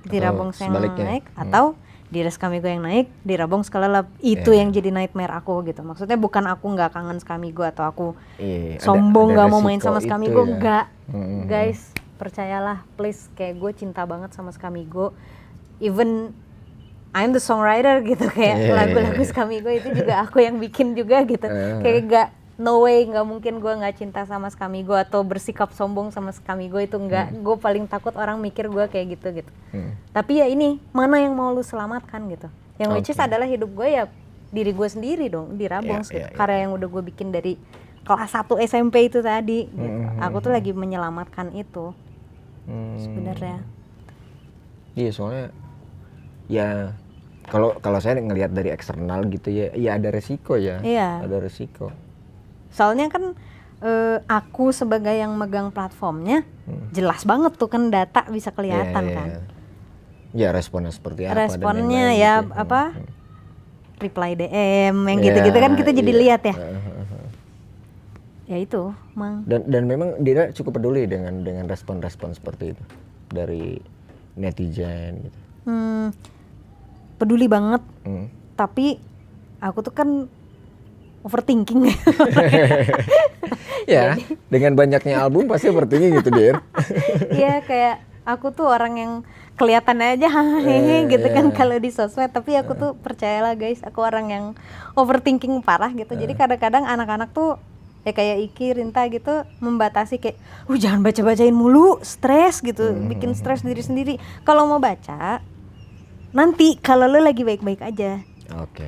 Dira Bongs yang naik, atau Dira Skamigo yang naik, Dira Bongs kelelep. Itu yang jadi nightmare aku gitu. Maksudnya bukan aku nggak kangen Skamigo atau aku sombong nggak mau main sama Skamigo, nggak. Guys, percayalah please, kayak gue cinta banget sama Skamigo. Even I'm the songwriter gitu, kayak lagu-lagu Skamigo itu juga aku yang bikin juga gitu. Kayak no way, nggak mungkin gue nggak cinta sama Skamigo atau bersikap sombong sama Skamigo itu nggak. Gue paling takut orang mikir gue kayak gitu. Tapi ya ini mana yang mau lu selamatkan gitu. Yang which is adalah hidup gue ya diri gue sendiri dong, Dira Bongs gitu. Karya yang udah gue bikin dari kelas 1 SMP itu tadi. Gitu. Aku tuh lagi menyelamatkan itu sebenarnya. Iya, soalnya ya kalau saya ngelihat dari eksternal gitu ya ada resiko ya. Ada resiko. Soalnya kan aku sebagai yang megang platformnya jelas banget tuh kan data bisa kelihatan kan. Ya responnya seperti apa? Responnya ya gitu. Apa? Reply DM yang gitu-gitu kan kita jadi lihat ya. Ya itu, Mang. Dan memang Dira cukup peduli dengan respon-respon seperti itu dari netizen gitu. Peduli banget, tapi aku tuh kan overthinking. Ya, dengan banyaknya album pasti overthinking gitu, Dir. Iya, kayak aku tuh orang yang kelihatannya aja hehehe gitu kan kalau di sosmed, tapi aku tuh percayalah guys, aku orang yang overthinking parah gitu. Jadi kadang-kadang anak-anak tuh ya kayak Iki, Rinta gitu membatasi kayak, jangan baca-bacain mulu, stres gitu, bikin stres diri sendiri. Kalau mau baca, nanti kalau lo lagi baik-baik aja.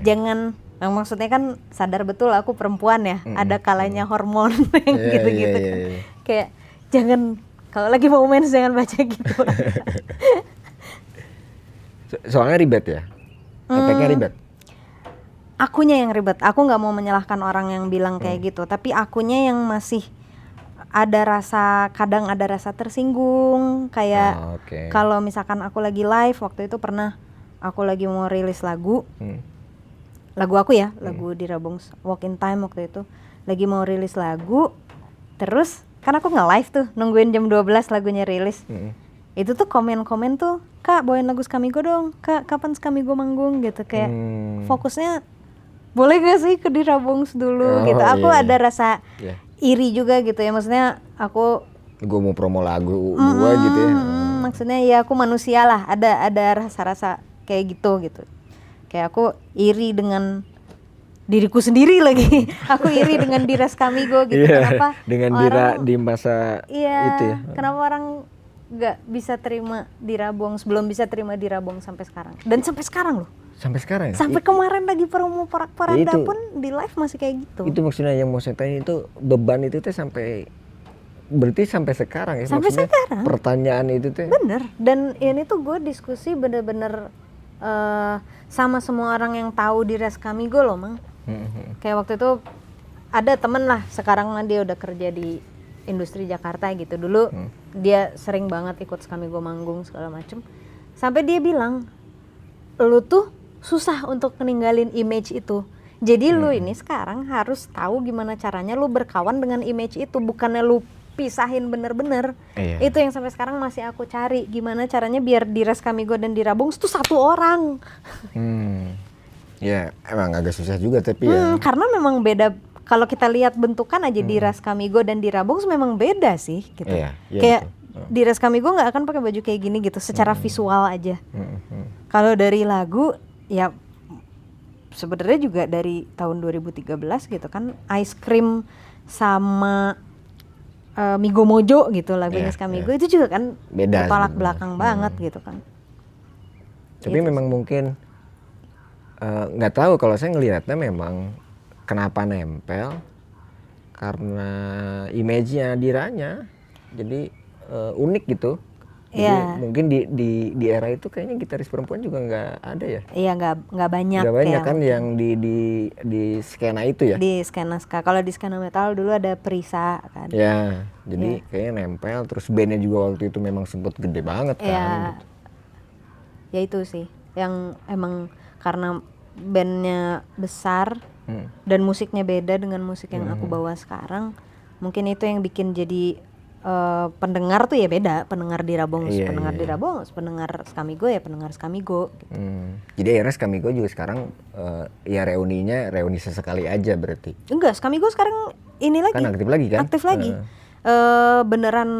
Jangan, maksudnya kan sadar betul aku perempuan ya, ada kalanya hormon yang gitu-gitu kan. Kayak jangan, kalau lagi mau mens jangan baca gitu. Soalnya ribet ya? Efeknya ribet? Akunya yang ribet, aku nggak mau menyalahkan orang yang bilang kayak gitu, tapi akunya yang masih ada rasa, kadang ada rasa tersinggung, kayak kalau misalkan aku lagi live, waktu itu pernah aku lagi mau rilis lagu, lagu aku ya, lagu di Rabong Walk in Time waktu itu, lagi mau rilis lagu, terus kan aku nge-live tuh, nungguin jam 12 lagunya rilis, itu tuh komen-komen tuh, Kak bawain lagu Skamigo dong, Kak kapan Skamigo manggung gitu, kayak fokusnya boleh gak sih ke di Rabongs dulu gitu. Aku ada rasa iri juga gitu ya, maksudnya gue mau promo lagu gue gitu ya. Maksudnya ya aku manusia lah, ada rasa-rasa kayak gitu. Kayak aku iri dengan diriku sendiri lagi. Aku iri dengan Dira Skamigo gitu. Kenapa dengan Dira di masa itu ya. Kenapa orang gak bisa terima di Rabongs, belum bisa terima di Rabongs sampai sekarang. Dan sampai sekarang loh. Sampai sekarang ya? Sampai kemarin lagi promo Porak-Poranda pun di live masih kayak gitu. Itu maksudnya yang mau saya tanya itu, beban itu tuh sampai, berarti sampai sekarang ya? Sampai maksudnya sekarang. Pertanyaan itu tuh. Bener, dan ini tuh gue diskusi bener-bener sama semua orang yang tahu di Skamigo loh Mang. Kayak waktu itu ada temen lah, sekarang dia udah kerja di industri Jakarta gitu. Dulu dia sering banget ikut Skamigo manggung segala macem. Sampai dia bilang, lu tuh susah untuk meninggalin image itu. Jadi lu ini sekarang harus tahu gimana caranya lu berkawan dengan image itu, bukannya lu pisahin bener-bener. Itu yang sampai sekarang masih aku cari, gimana caranya biar di Skamigo dan di Rabongs tuh satu orang. Ya emang agak susah juga tapi karena memang beda. Kalau kita lihat bentukan aja di Skamigo dan di Rabongs memang beda sih gitu. Kayak di Skamigo nggak akan pakai baju kayak gini gitu secara visual aja. Kalau dari lagu ya sebenarnya juga dari tahun 2013 gitu kan, Ice Cream sama Migo Mojo gitu lagunya Skamigo itu juga kan beda, tolak belakang banget gitu kan. Tapi gitu. Memang mungkin nggak tahu, kalau saya ngelihatnya memang kenapa nempel karena image-nya Diranya jadi unik gitu. Jadi mungkin di era itu kayaknya gitaris perempuan juga nggak ada ya? Iya, nggak banyak. Nggak banyak ya, kan yang di skena itu ya? Di skena ska. Kalau di skena metal dulu ada Prisa kan. Ya, jadi kayaknya nempel. Terus bandnya juga waktu itu memang sempet gede banget kan. Gitu. Ya itu sih, yang emang karena bandnya besar dan musiknya beda dengan musik yang aku bawa sekarang. Mungkin itu yang bikin jadi pendengar tuh ya beda, pendengar di Rabongs, di Rabongs, pendengar Skamigo ya pendengar Skamigo gitu. Jadi akhirnya Skamigo juga sekarang ya reuni sesekali aja berarti. Enggak, Skamigo sekarang ini lagi. Kan aktif lagi kan? Aktif lagi. Beneran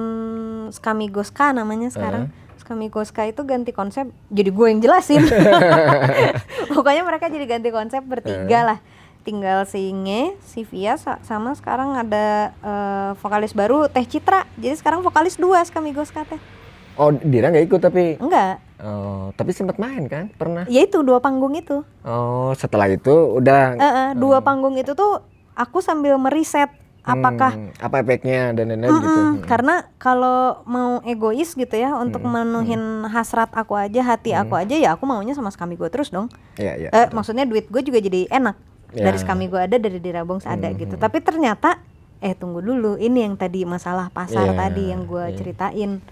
Skamigo Ska namanya sekarang. Skamigo Ska itu ganti konsep, jadi gue yang jelasin. Pokoknya mereka jadi ganti konsep bertiga lah. Tinggal si Nge, si Via, sama sekarang ada vokalis baru Teh Citra. Jadi sekarang vokalis 2 Skamigo Ska teh. Oh, Dira nggak ikut tapi? Enggak. Oh, tapi sempat main kan? Pernah? Ya itu 2 panggung itu. Oh, setelah itu udah? 2 panggung itu tuh aku sambil meriset apakah apa efeknya dan lain-lain gitu. Karena kalau mau egois gitu ya, untuk menuhin hasrat aku aja, hati aku aja, ya aku maunya sama Skamigo terus dong. Maksudnya duit gue juga jadi enak. Dari Skamigo ada, dari Dirabongs ada gitu. Tapi ternyata tunggu dulu, ini yang tadi masalah pasar tadi yang gue ceritain.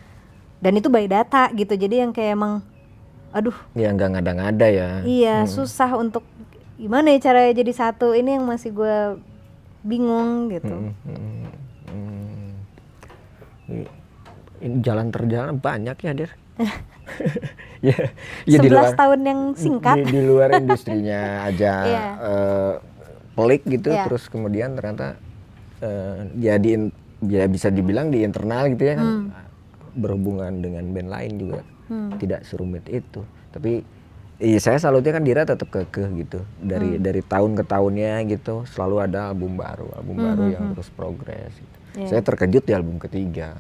Dan itu by data gitu. Jadi yang kayak emang aduh. Ya nggak ngada-ngada ya. Iya, susah untuk gimana ya caranya jadi satu. Ini yang masih gue bingung gitu. Ini jalan terjalan banyak ya, Dir. ya 11 tahun yang singkat di luar industrinya aja pelik gitu, terus kemudian ternyata ya bisa dibilang di internal gitu ya kan, berhubungan dengan band lain juga tidak serumit itu. Tapi saya salutnya kan Dira tetap kekeh gitu. Dari tahun ke tahunnya gitu selalu ada album baru yang terus progres gitu. Saya terkejut di album ketiga.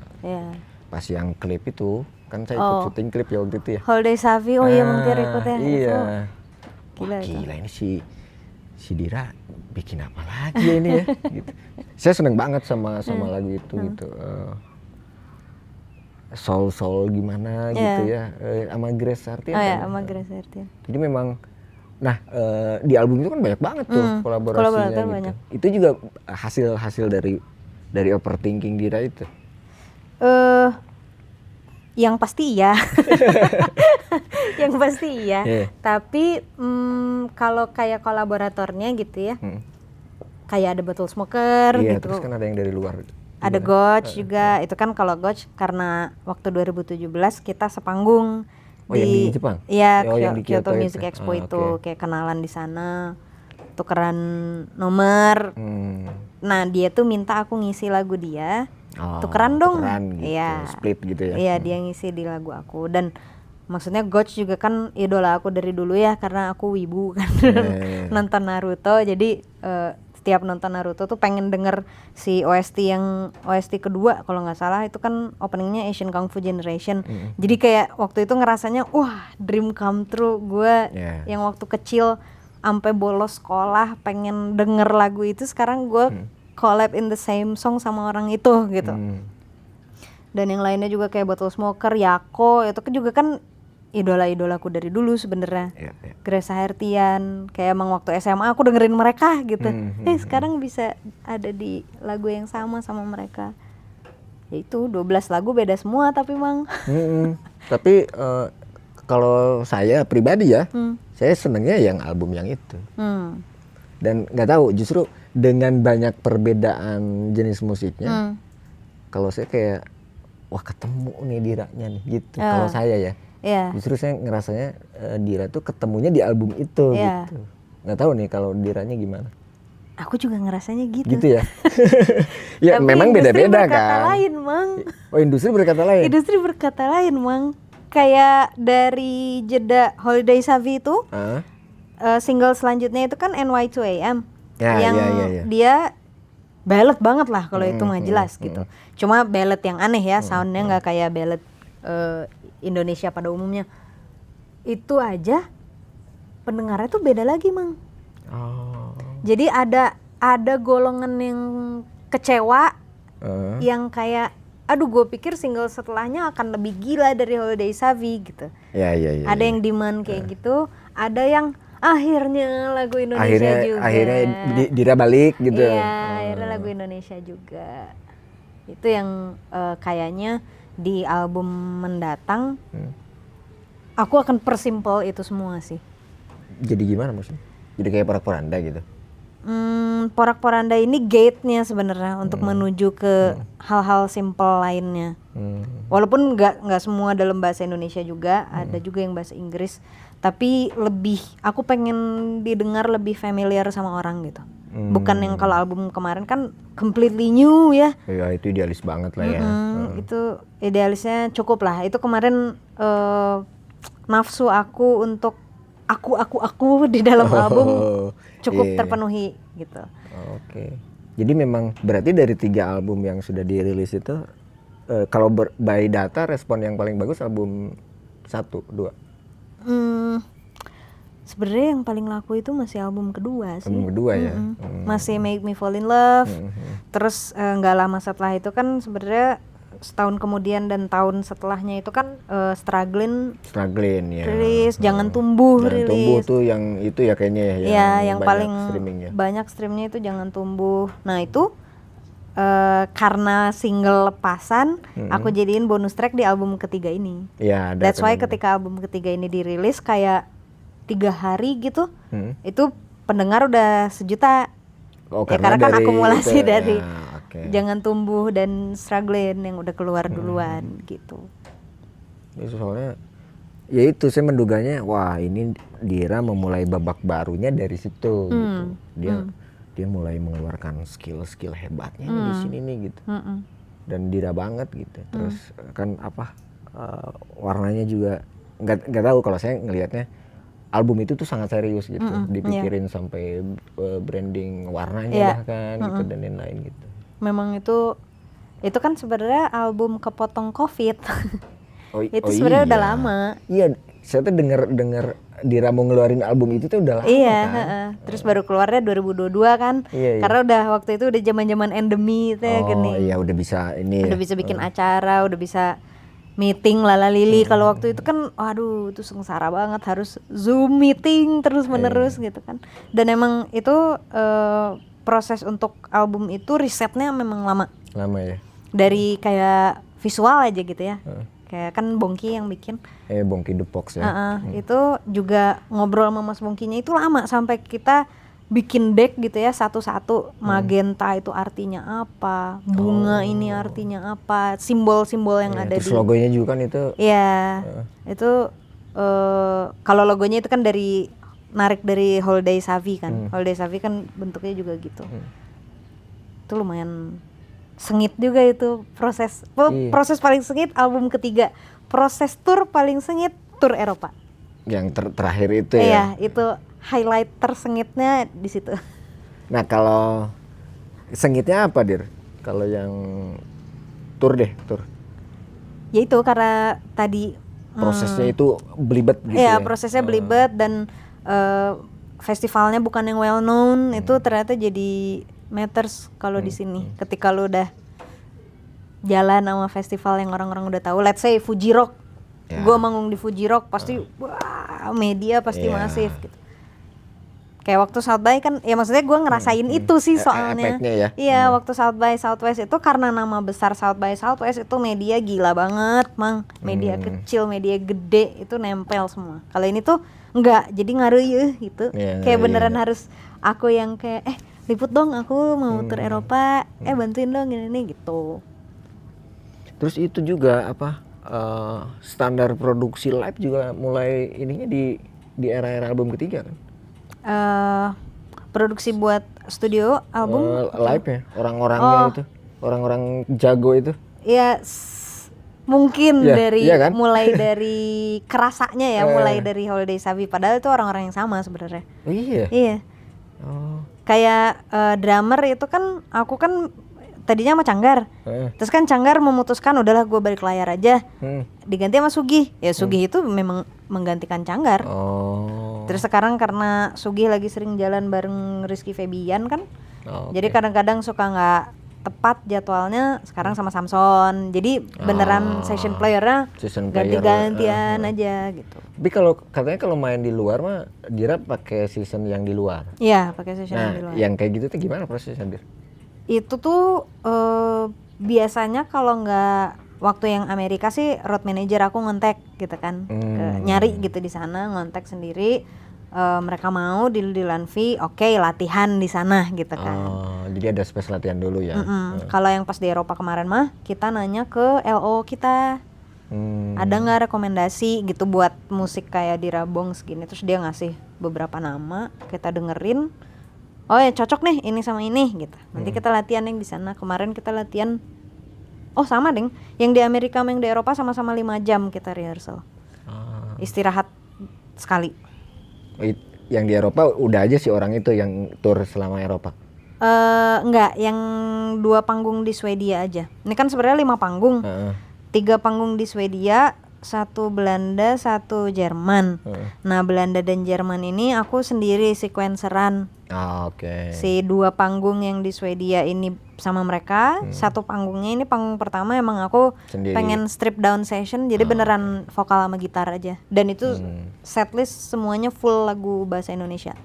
Pas yang klip itu kan saya ikut syuting klip ya waktu itu ya. Holiday Savi, iya Mangkir ikutnya. Iya. Gila, gila ini si Dira bikin apa lagi ini ya gitu. Saya seneng banget sama lagu itu gitu. Soul gimana gitu ya. Sama Grace Artian. Sama Grace Artian. Jadi memang di album itu kan banyak banget tuh kolaborasinya gitu. Banyak. Itu juga hasil dari overthinking Dira itu. Yang pasti iya. Yang pasti iya. Tapi kalau kayak kolaboratornya gitu ya. Kayak ada Bottle Smoker gitu. Terus kan ada yang dari luar. Ada Gotch juga. Itu kan kalau Gotch karena waktu 2017 kita sepanggung di Jepang. Iya, Kyoto Music Expo itu kayak kenalan di sana. Tukeran nomor. Nah, dia tuh minta aku ngisi lagu dia. Tukeran dong. Gitu, split gitu ya. Iya, dia ngisi di lagu aku. Dan maksudnya Gotch juga kan idola aku dari dulu ya, karena aku wibu kan. Nonton Naruto, jadi setiap nonton Naruto tuh pengen denger si OST kedua kalau nggak salah, itu kan openingnya Asian Kung Fu Generation. Jadi kayak waktu itu ngerasanya wah dream come true gue yang waktu kecil sampai bolos sekolah pengen denger lagu itu, sekarang gue collab in the same song sama orang itu gitu. Dan yang lainnya juga kayak Bottle Smoker, Yako, itu kan juga kan idola-idolaku dari dulu sebenarnya. Grace Artian, kayak emang waktu SMA aku dengerin mereka gitu. Sekarang bisa ada di lagu yang sama mereka. Ya itu 12 lagu beda semua tapi Mang. Tapi kalau saya pribadi ya, saya senengnya yang album yang itu. Dan nggak tahu, justru dengan banyak perbedaan jenis musiknya, kalau saya kayak wah ketemu nih Diranya nih gitu. Kalau saya ya, justru saya ngerasanya Dira tuh ketemunya di album itu gitu. Nggak tahu nih kalau Diranya gimana. Aku juga ngerasanya gitu. Gitu ya. Ya tapi memang beda-beda kan. Industri berkata lain, Mang. Oh, industri berkata lain. Industri berkata lain, Mang. Kayak dari jeda Holiday Savi itu, single selanjutnya itu kan NY2AM. Yang dia ballad banget lah kalau itu mah jelas gitu. Cuma ballad yang aneh ya, soundnya nggak kayak ballad Indonesia pada umumnya. Itu aja pendengarnya tuh beda lagi, Mang. Jadi ada golongan yang kecewa, yang kayak aduh gue pikir single setelahnya akan lebih gila dari Holiday Savi gitu. Ada yang demand kayak gitu, ada yang akhirnya lagu Indonesia juga. Akhirnya Dira balik gitu. Iya, akhirnya lagu Indonesia juga. Itu yang kayaknya di album mendatang aku akan persimpel itu semua sih. Jadi gimana maksudnya? Jadi kayak porak-poranda gitu? Porak-poranda ini gate-nya sebenarnya untuk menuju ke hal-hal simple lainnya. Walaupun nggak semua dalam bahasa Indonesia juga, ada juga yang bahasa Inggris. Tapi lebih, aku pengen didengar lebih familiar sama orang gitu. Bukan yang kalau album kemarin kan completely new ya. Ya itu idealis banget lah ya. Itu idealisnya cukup lah. Itu kemarin nafsu aku untuk aku di dalam album cukup terpenuhi gitu. Oke. Jadi memang berarti dari 3 album yang sudah dirilis itu kalau by data respon yang paling bagus album 1, 2? Sebenarnya yang paling laku itu masih album kedua sih. Album kedua ya. Masih Make Me Fall in Love. Terus nggak lama setelah itu kan sebenarnya setahun kemudian dan tahun setelahnya itu kan Struggling ya. Rilis, Jangan Tumbuh rilis. Jangan Tumbuh tuh yang itu ya kayaknya ya. Yang paling banyak streamnya itu Jangan Tumbuh. Nah itu karena single lepasan, aku jadiin bonus track di album ketiga ini. That's why ketika album ketiga ini dirilis kayak 3 hari gitu, itu pendengar udah 1 juta. Ya karena kan akumulasi dari Jangan Tumbuh dan Struggling yang udah keluar duluan gitu. Itu soalnya ya itu saya menduganya wah ini Dira memulai babak barunya dari situ gitu. Dia mulai mengeluarkan skill hebatnya di sini nih gitu. dan Dira banget gitu. Terus kan warnanya juga nggak tahu, kalau saya ngelihatnya album itu tuh sangat serius gitu, dipikirin sampai branding warnanya bahkan gitu dan lain-lain gitu. Memang itu kan sebenarnya album kepotong COVID. Itu sebenarnya udah lama. Iya, saya tuh dengar Dira mau ngeluarin album itu tuh udah lama kan. Terus baru keluarnya 2022 kan. Karena udah waktu itu udah zaman-zaman endemi itu ya gini. Oh iya, udah bisa ini. Udah bisa bikin acara, udah bisa meeting lala-lili. Kalau waktu itu kan waduh itu sengsara banget, harus Zoom meeting terus-menerus gitu kan. Dan emang itu proses untuk album itu risetnya memang lama. Lama ya. Dari kayak visual aja gitu ya. Kayak kan Bongki yang bikin. Bongki The Box ya. Itu juga ngobrol sama Mas Bongkinya itu lama, sampai kita bikin deck gitu ya satu-satu. Magenta itu artinya apa, bunga ini artinya apa, simbol-simbol yang ada terus logonya juga kan itu. Iya. Itu kalau logonya itu kan narik dari Holiday Savvy kan. Holiday Savvy kan bentuknya juga gitu. Itu lumayan sengit juga itu proses. Proses paling sengit album ketiga. Proses tour paling sengit tour Eropa. Yang terakhir itu ya. Iya, itu highlight tersengitnya di situ. Nah, kalau sengitnya apa, Dir? Kalau yang tour. Ya itu karena tadi prosesnya itu belibet gitu ya. Iya, prosesnya belibet dan festivalnya bukan yang well known, itu ternyata jadi matters kalau di sini. Ketika lu udah jalan sama festival yang orang-orang udah tahu, let's say Fuji Rock, gue manggung di Fuji Rock pasti wah media pasti masif gitu. Kayak waktu South by kan, ya maksudnya gue ngerasain itu sih soalnya. Ya? Iya, waktu South by Southwest itu karena nama besar South by Southwest itu media gila banget, Mang. Media kecil, media gede itu nempel semua. Kalau ini tuh enggak, jadi ngaruh gitu. Kayak beneran harus aku yang kayak liput dong, aku mau tur Eropa, bantuin dong ini gitu. Terus itu juga standar produksi live juga mulai ininya di era-era album ketiga kan? Produksi buat studio album live ya, orang-orangnya itu, orang-orang jago itu. Ya mungkin kan? mulai dari kerasanya ya, mulai dari Holiday Savvy, padahal itu orang-orang yang sama sebenarnya. Iya. Kayak drummer itu kan aku kan tadinya sama Canggar. Terus kan Canggar memutuskan udahlah gue balik layar aja. Diganti sama Sugih. Ya Sugih itu memang menggantikan Canggar. Terus sekarang karena Sugih lagi sering jalan bareng Rizky Febian kan. Jadi kadang-kadang suka nggak tepat jadwalnya, sekarang sama Samson. Jadi beneran session playernya ganti-gantian aja gitu. Tapi kalau katanya kalau main di luar mah Dira pakai season yang di luar. Iya, pakai season yang di luar. Yang kayak gitu tuh gimana prosesnya, Dir? Itu tuh biasanya kalau nggak waktu yang Amerika sih road manager aku ngontek gitu kan, nyari gitu di sana, ngontek sendiri. Mereka mau deal-dealan fee, oke, latihan di sana gitu kan. Jadi ada space latihan dulu ya. Kalau yang pas di Eropa kemarin mah kita nanya ke LO kita, ada nggak rekomendasi gitu buat musik kayak di Rabong segini, terus dia ngasih beberapa nama, kita dengerin. Oh ya cocok nih ini sama ini gitu. Nanti kita latihan yang di sana. Kemarin kita latihan, sama deng. Yang di Amerika sama yang di Eropa sama-sama 5 jam kita rehearsal. Istirahat sekali. Yang di Eropa udah aja sih orang itu yang tour selama Eropa. Enggak, yang 2 panggung di Swedia aja. Ini kan sebenarnya 5 panggung. 3 panggung di Swedia, 1 Belanda, 1 Jerman. Nah Belanda dan Jerman ini aku sendiri sequenceran. Si 2 panggung yang di Swedia ini sama mereka, 1 panggungnya ini panggung pertama emang aku sendiri. Pengen strip down session, jadi beneran vokal sama gitar aja. Dan itu setlist semuanya full lagu bahasa Indonesia.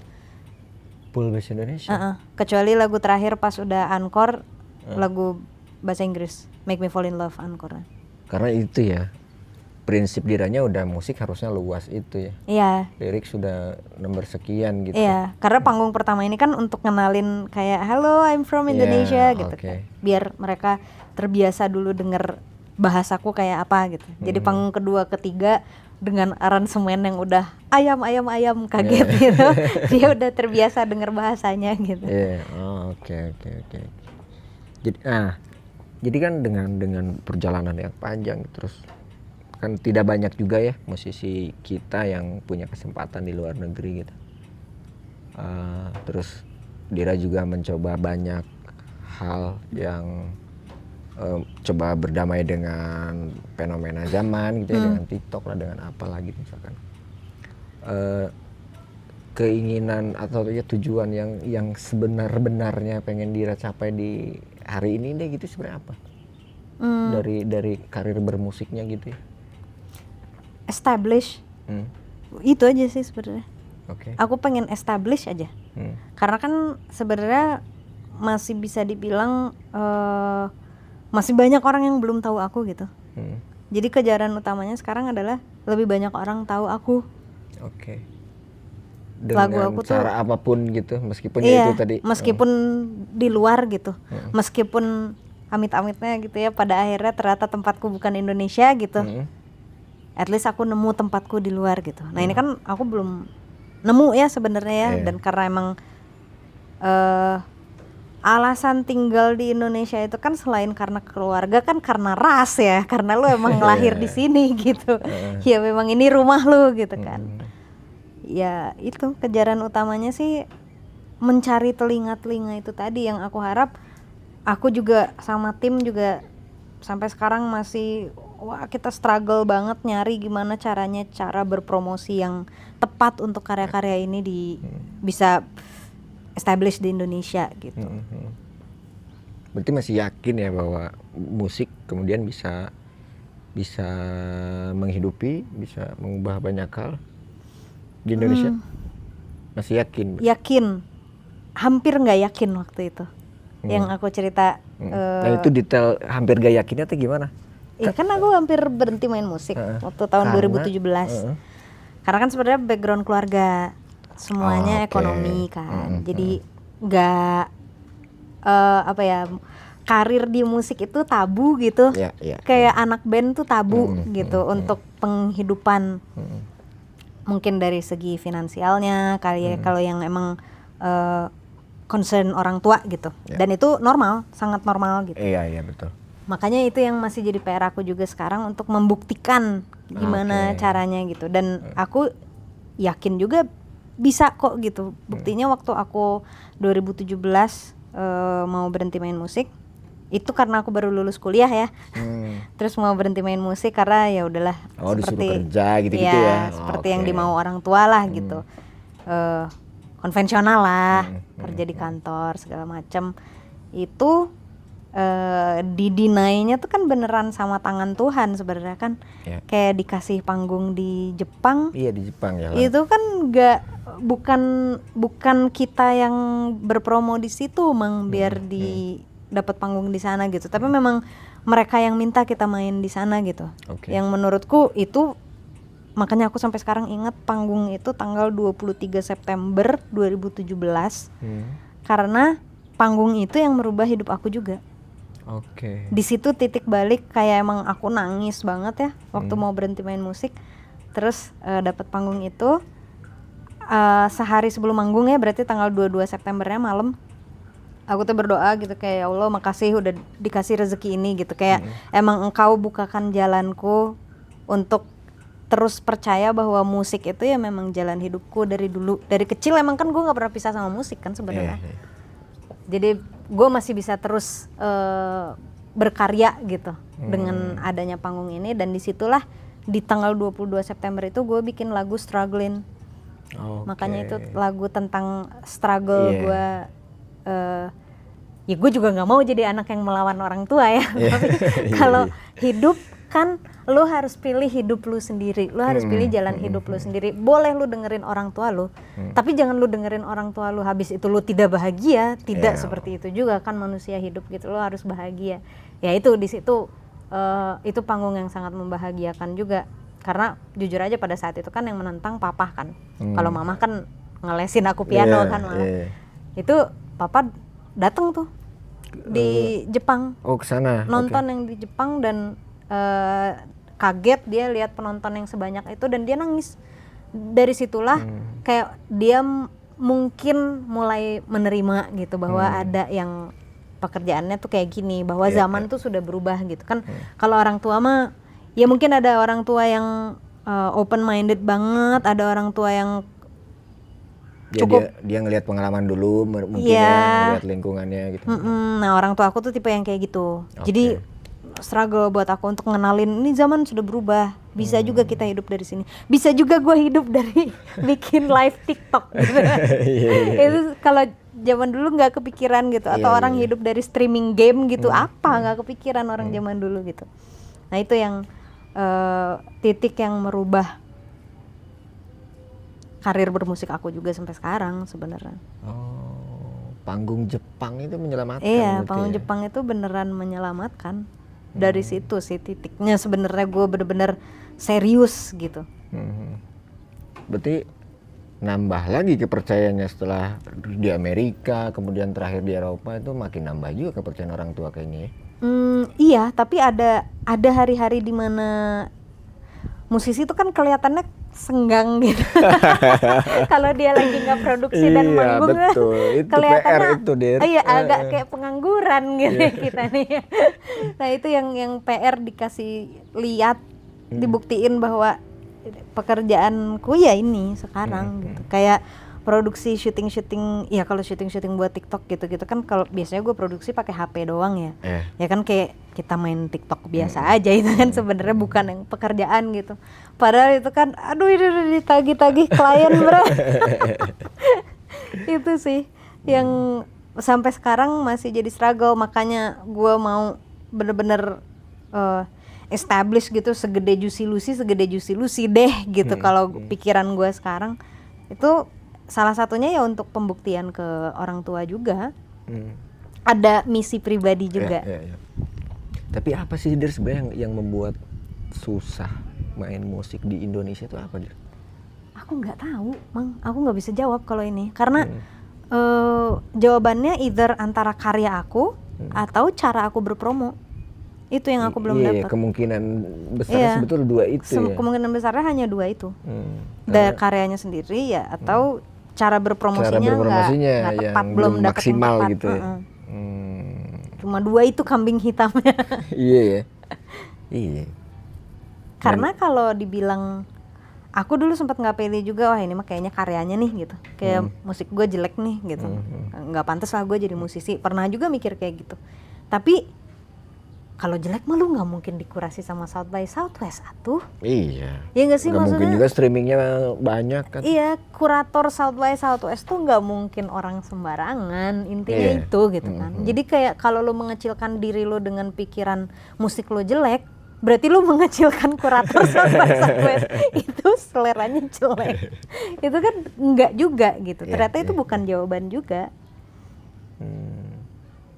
Full bahasa Indonesia? Kecuali lagu terakhir pas udah encore, lagu bahasa Inggris, Make Me Fall in Love encore. Karena itu ya, prinsip Diranya udah musik harusnya luas itu ya. Iya. Lirik sudah nomor sekian gitu. Iya, karena panggung pertama ini kan untuk kenalin kayak hello I'm from Indonesia gitu kan. Biar mereka terbiasa dulu denger bahasaku kayak apa gitu. Jadi panggung kedua ketiga dengan aransemen yang udah ayam kaget gitu. Dia udah terbiasa denger bahasanya gitu. Oke. Jadi Jadi kan dengan perjalanan yang panjang, terus kan tidak banyak juga ya musisi kita yang punya kesempatan di luar negeri gitu. Terus Dira juga mencoba banyak hal yang coba berdamai dengan fenomena zaman gitu ya, dengan TikTok lah, dengan apa lagi misalkan. Keinginan atau ya tujuan yang sebenar-benarnya pengen Dira capai di hari ini deh gitu sebenarnya apa? Dari karir bermusiknya gitu ya. Establish. Itu aja sih sebenarnya. Oke. Aku pengen establish aja. Karena kan sebenarnya masih bisa dibilang masih banyak orang yang belum tahu aku gitu. Jadi kejaran utamanya sekarang adalah lebih banyak orang tahu aku. Oke. Dengan Lagu aku cara tuh, apapun gitu, meskipun iya, ya itu tadi. meskipun di luar gitu, meskipun amit-amitnya gitu ya, pada akhirnya ternyata tempatku bukan Indonesia gitu. At least aku nemu tempatku di luar gitu. Nah ini kan aku belum nemu ya sebenarnya ya, dan karena emang alasan tinggal di Indonesia itu kan selain karena keluarga kan karena ras ya, karena lu emang lahir di sini gitu. Ya memang ini rumah lu gitu kan. Ya itu kejaran utamanya sih mencari telinga-telinga itu tadi, yang aku harap aku juga sama tim juga sampai sekarang masih kita struggle banget nyari gimana caranya cara berpromosi yang tepat untuk karya-karya ini bisa establish di Indonesia gitu. Berarti masih yakin ya bahwa musik kemudian bisa menghidupi, bisa mengubah banyak hal di Indonesia? Masih yakin? Yakin, hampir nggak yakin waktu itu. Yang aku cerita. Nah itu detail hampir gak yakinnya tuh gimana? Iya kan aku hampir berhenti main musik waktu tahun 2017. Karena kan sebenarnya background keluarga semuanya ekonomi kan. Jadi nggak karir di musik itu tabu gitu. Kayak anak band tuh tabu gitu untuk penghidupan. Mungkin dari segi finansialnya kali ya, kalau yang emang concern orang tua gitu. Dan itu normal, sangat normal gitu. Iya betul. Makanya itu yang masih jadi PR aku juga sekarang untuk membuktikan gimana caranya gitu. Dan aku yakin juga bisa kok gitu. Buktinya waktu aku 2017 mau berhenti main musik, itu karena aku baru lulus kuliah ya. Terus mau berhenti main musik karena ya udahlah seperti kerja gitu-gitu ya. Seperti yang dimau orang tua lah gitu. Konvensional lah, kerja di kantor segala macam. Itu didinainya tuh kan beneran sama tangan Tuhan sebenarnya kan. Kayak dikasih panggung di Jepang. Iya di Jepang ya. Itu kan bukan kita yang berpromo di situ biar dapat panggung di sana gitu. Tapi memang mereka yang minta kita main di sana gitu. Yang menurutku itu, makanya aku sampai sekarang ingat panggung itu tanggal 23 September 2017. Karena panggung itu yang merubah hidup aku juga. Di situ titik balik, kayak emang aku nangis banget ya waktu mau berhenti main musik. Terus dapat panggung itu sehari sebelum manggung ya, berarti tanggal 22 Septembernya malam. Aku tuh berdoa gitu kayak, ya Allah makasih udah dikasih rezeki ini gitu. Kayak emang Engkau bukakan jalanku untuk terus percaya bahwa musik itu ya memang jalan hidupku dari dulu. Dari kecil emang kan gue gak pernah pisah sama musik kan sebenarnya. Jadi gue masih bisa terus berkarya gitu dengan adanya panggung ini. Dan disitulah di tanggal 22 September itu gue bikin lagu Struggling. Makanya itu lagu tentang struggle gue. Ya gue juga nggak mau jadi anak yang melawan orang tua ya. Tapi kalau hidup kan lo harus pilih hidup lo sendiri, lo harus pilih jalan hidup lo sendiri. Boleh lo dengerin orang tua lo, tapi jangan lo dengerin orang tua lo habis itu lo tidak bahagia. Tidak seperti itu juga kan manusia hidup gitu, lo harus bahagia. Ya itu di situ itu panggung yang sangat membahagiakan juga. Karena jujur aja pada saat itu kan yang menentang papa kan. Kalau mama kan ngelesin aku piano kan malah. Itu papa datang tuh di Jepang. Kesana. Nonton yang di Jepang dan kaget dia lihat penonton yang sebanyak itu dan dia nangis. Dari situlah kayak dia mungkin mulai menerima gitu bahwa ada yang pekerjaannya tuh kayak gini, bahwa zaman tuh sudah berubah gitu kan. Kalau orang tua mah ya mungkin ada orang tua yang open minded banget, ada orang tua yang cukup dia ngelihat pengalaman dulu mungkin ngelihat lingkungannya gitu. Nah orang tua aku tuh tipe yang kayak gitu. Jadi struggle buat aku untuk ngenalin ini zaman sudah berubah, bisa juga kita hidup dari sini, bisa juga gue hidup dari bikin live TikTok gitu. Itu kalau zaman dulu nggak kepikiran gitu, atau orang hidup dari streaming game gitu, nggak kepikiran orang zaman dulu gitu. Nah itu yang titik yang merubah karir bermusik aku juga sampai sekarang sebenarnya. Panggung Jepang itu menyelamatkan. Iya, panggung Jepang itu beneran menyelamatkan. Dari situ sih titiknya sebenarnya gue bener-bener serius gitu. Berarti nambah lagi kepercayaannya setelah di Amerika, kemudian terakhir di Eropa, itu makin nambah juga kepercayaan orang tua kayaknya. Iya, tapi ada hari-hari di mana musisi itu kan kelihatannya senggang gitu. Kalau dia lagi nggak produksi dan manggung, kelihatannya agak kayak pengangguran gitu kita nih. Nah itu yang PR dikasih lihat, dibuktiin bahwa pekerjaanku ya ini sekarang gitu. Kayak produksi syuting ya, kalau syuting buat TikTok gitu kan, kalau biasanya gue produksi pakai HP doang ya. Ya kan kayak kita main TikTok biasa aja, itu kan sebenarnya bukan yang pekerjaan gitu. Padahal itu kan aduh ini udah ditagih-tagih klien bro. Itu sih yang sampai sekarang masih jadi struggle, makanya gue mau bener-bener establish gitu, segede Juicy Lucy deh gitu. Kalau pikiran gue sekarang itu salah satunya ya untuk pembuktian ke orang tua juga. Ada misi pribadi juga. Tapi apa sih Dir sebenarnya yang membuat susah main musik di Indonesia itu apa Dir? Aku nggak tahu, Mang. Aku nggak bisa jawab kalau ini, karena jawabannya either antara karya aku atau cara aku berpromo. Itu yang aku belum dapat. Kemungkinan besar sebetulnya dua itu ya. Kemungkinan besarnya hanya dua itu. Dari karyanya sendiri ya, atau cara berpromosinya nggak tepat, belum maksimal tepat. Gitu ya. Cuma dua itu kambing hitamnya. Iya. Karena kalau dibilang, aku dulu sempat nggak pede juga, wah ini mah kayaknya karyanya nih gitu, kayak musik gue jelek nih gitu, nggak pantas lah gue jadi musisi. Pernah juga mikir kayak gitu. Tapi kalau jelek mah lu nggak mungkin dikurasi sama South by Southwest atuh. Iya. Ya nggak sih, nggak maksudnya. Mungkin juga streamingnya banyak kan. Iya, kurator South by Southwest tuh nggak mungkin orang sembarangan, intinya itu gitu kan. Jadi kayak kalau lu mengecilkan diri lu dengan pikiran musik lu jelek, berarti lu mengecilkan kurator South by Southwest. Itu seleranya jelek. Itu kan nggak juga gitu. Ternyata itu bukan jawaban juga.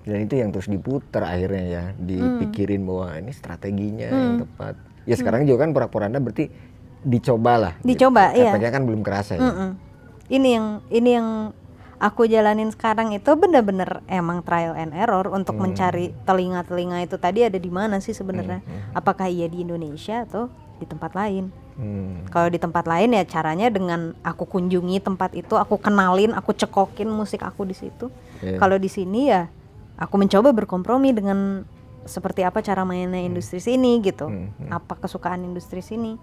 Dan itu yang terus diputar akhirnya ya, dipikirin bahwa ini strateginya yang tepat. Ya sekarang juga kan porak-poranda berarti dicoba lah. Dicoba, gitu. iya. Efeknya kan belum kerasa ya. Ini yang aku jalanin sekarang itu benar-benar emang trial and error untuk mencari telinga-telinga itu tadi ada di mana sih sebenarnya. Apakah iya di Indonesia atau di tempat lain. Kalau di tempat lain ya caranya dengan aku kunjungi tempat itu, aku kenalin, aku cekokin musik aku di situ. Kalau di sini ya aku mencoba berkompromi dengan seperti apa cara mainnya industri sini gitu. Apa kesukaan industri sini.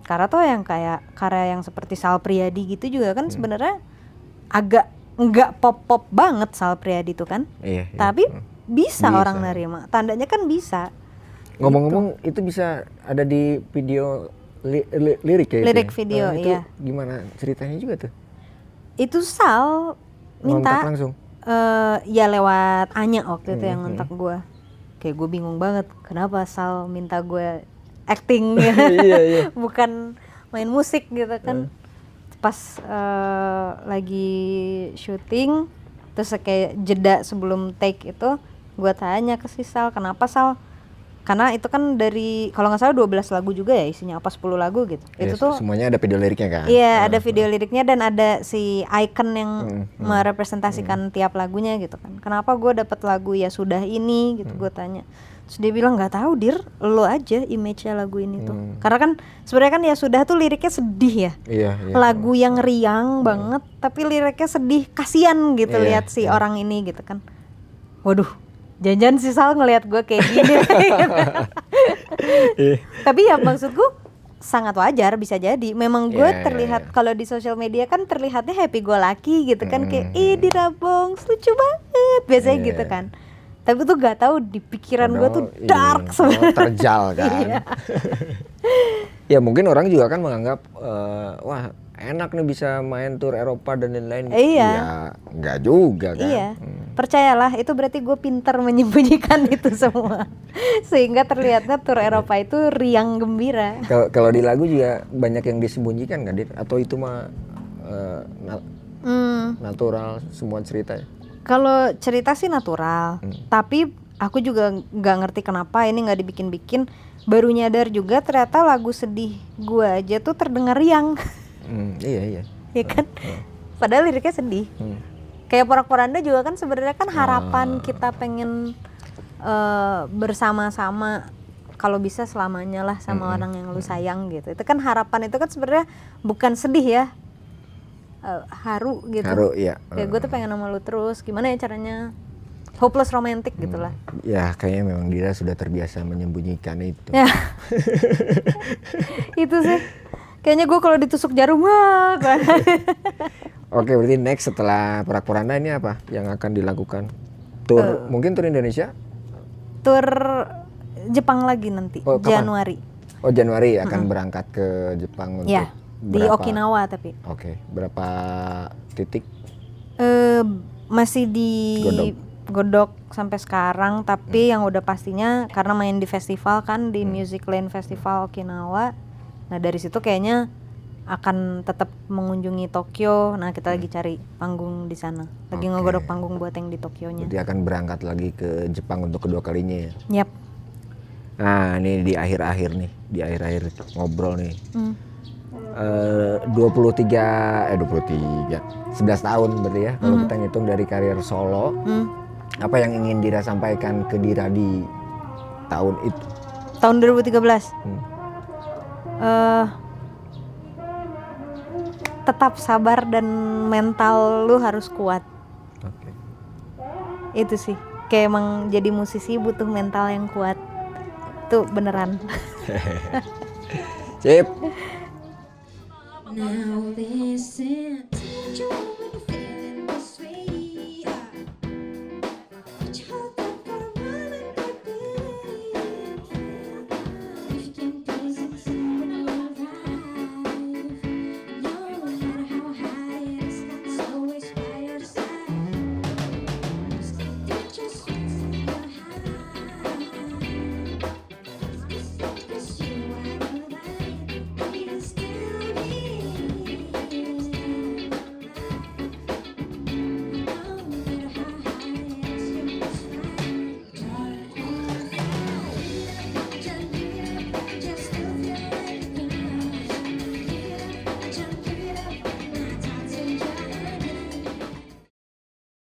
Karena tuh yang kayak karya yang seperti Sal Priadi gitu juga kan sebenarnya agak nggak pop banget Sal Priadi itu kan. Tapi bisa orang nerima. Tandanya kan bisa. Ngomong-ngomong itu bisa ada di video lirik ya? Lirik video, itu iya. Gimana ceritanya juga tuh? Itu Sal minta ngontak langsung? Ya lewat Anya waktu itu yang ngontak gue. Kayak gue bingung banget kenapa Sal minta gue acting ya. Bukan main musik gitu kan. Pas lagi syuting terus kayak jeda sebelum take itu gue tanya ke si Sal, kenapa Sal? Karena itu kan dari kalau nggak salah 12 lagu juga ya isinya, apa 10 lagu gitu. Itu tuh semuanya ada video liriknya kan? Iya, ada video liriknya dan ada si icon yang merepresentasikan tiap lagunya gitu kan. Kenapa gue dapet lagu Ya Sudah ini gitu, gue tanya. Terus dia bilang nggak tahu Dir, lo aja image-nya lagu ini tuh. Karena kan sebenarnya kan Ya Sudah tuh liriknya sedih ya. Iya. Lagu yang riang banget tapi liriknya sedih, kasian gitu lihat si orang ini gitu kan. waduh, jangan-jangan si Sal ngelihat gue kayak gini. Tapi ya maksudku sangat wajar, bisa jadi. Memang gue terlihat kalau di sosial media kan terlihatnya happy go lucky gitu kan, kayak di Rabong lucu banget biasanya gitu kan. Tapi tuh gak tahu di pikiran gue tuh dark sebenarnya. Terjal kan. Ya mungkin orang juga kan menganggap wah enak nih bisa main tur Eropa dan lain-lain. Ya nggak juga kan. Iya. Percayalah, itu berarti gue pintar menyembunyikan itu semua. Sehingga terlihatnya tur Eropa itu riang gembira. Kalau di lagu juga banyak yang disembunyikan kan, Dit? Atau itu mah natural semua cerita ya? Kalau cerita sih natural, tapi aku juga nggak ngerti kenapa ini nggak dibikin-bikin. Baru nyadar juga ternyata lagu sedih gue aja tuh terdengar riang. Iya. Ya kan? Padahal liriknya sedih. Kayak Porak-Poranda juga kan sebenarnya kan harapan kita pengen bersama-sama, kalau bisa selamanya lah sama orang yang lu sayang gitu. Itu kan harapan, itu kan sebenarnya bukan sedih ya. Haru gitu. Haru, iya. Kayak gue tuh pengen sama lu terus, gimana ya caranya, hopeless romantic gitulah. Ya kayaknya memang Dira sudah terbiasa menyembunyikan itu. Ya. Itu sih kayaknya gue kalau ditusuk jarum wah. Oke, berarti next setelah Porak-Poranda ini apa yang akan dilakukan? Tur mungkin tur Indonesia? Tur Jepang lagi nanti, Januari. Oh, Januari akan berangkat ke Jepang untuk di Okinawa tapi. Oke, berapa titik? Masih di Godok sampai sekarang, tapi yang udah pastinya karena main di festival kan, di Music Land Festival Okinawa. Nah dari situ kayaknya akan tetap mengunjungi Tokyo. Nah kita lagi cari panggung di sana, lagi ngegodok panggung buat yang di Tokyonya. Jadi akan berangkat lagi ke Jepang untuk kedua kalinya ya? Yap. Nah ini di akhir-akhir nih, di akhir-akhir ngobrol nih. 11 tahun berarti ya kalau kita ngitung dari karir solo. Apa yang ingin Dira sampaikan ke Dira di tahun itu? Tahun 2013. Tetap sabar dan mental lu harus kuat. Itu sih, kayak emang jadi musisi butuh mental yang kuat. Itu beneran. Sip. Now listen.